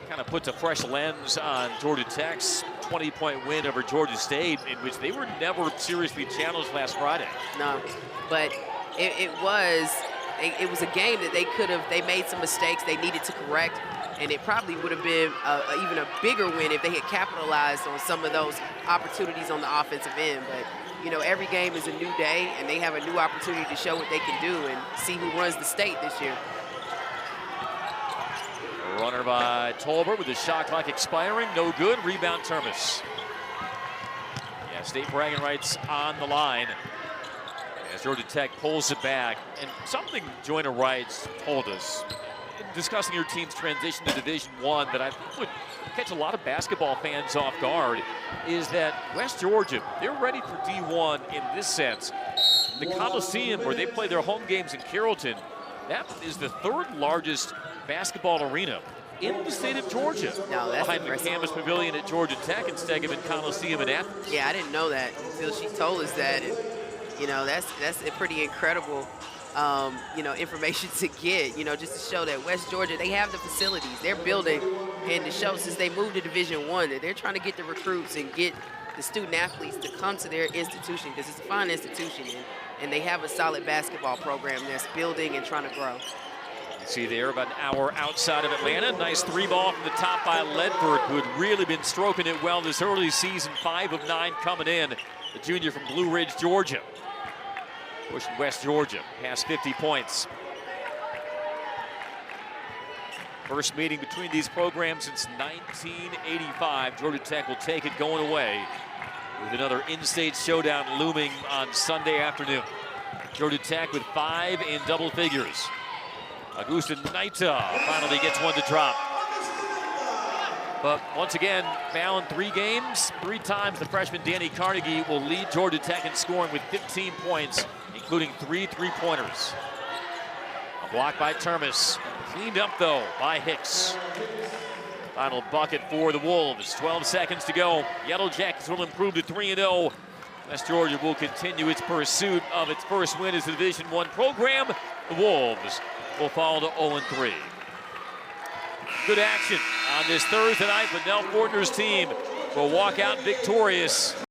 Speaker 2: kind of puts a fresh lens on Georgia Tech's 20-point win over Georgia State, in which they were never seriously challenged last Friday.
Speaker 1: No, but it was a game that they made some mistakes they needed to correct. And it probably would have been even a bigger win if they had capitalized on some of those opportunities on the offensive end. But, you know, every game is a new day, and they have a new opportunity to show what they can do and see who runs the state this year.
Speaker 2: A runner by Tolbert with the shot clock expiring. No good. Rebound Termas. Yeah, state bragging rights on the line as Georgia Tech pulls it back. And something Joyner Wrights told us discussing your team's transition to Division I that I think would catch a lot of basketball fans off guard is that West Georgia, they're ready for D1 in this sense. The Coliseum, where they play their home games in Carrollton, that is the 3rd largest basketball arena in the state of Georgia.
Speaker 1: No, that's
Speaker 2: behind
Speaker 1: impressive.
Speaker 2: the Campus Pavilion at Georgia Tech and Stegeman Coliseum in Athens.
Speaker 1: Yeah, I didn't know that until she told us that. And, you know, that's a pretty incredible you know, information to get, you know, just to show that West Georgia, they have the facilities, they're building, and to show since they moved to Division I that they're trying to get the recruits and get the student athletes to come to their institution because it's a fine institution, and they have a solid basketball program that's building and trying to grow.
Speaker 2: You see there about an hour outside of Atlanta. Nice 3-ball from the top by Ledford, who had really been stroking it well this early season. 5 of 9 coming in. The junior from Blue Ridge, Georgia. Pushing West Georgia past 50 points. First meeting between these programs since 1985. Georgia Tech will take it going away with another in-state showdown looming on Sunday afternoon. Georgia Tech with 5 in double figures. Augusta Naita finally gets one to drop. But once again, Fallon 3 games, 3 times the freshman Dani Carnegie will lead Georgia Tech in scoring with 15 points, including 3 3-pointers. A block by Termas, cleaned up though by Hicks. Final bucket for the Wolves, 12 seconds to go. Yellow Jackets will improve to 3-0 West Georgia will continue its pursuit of its first win as a Division I program. The Wolves will fall to 0-3. Good action on this Thursday night, but Nell Fortner's team will walk out victorious.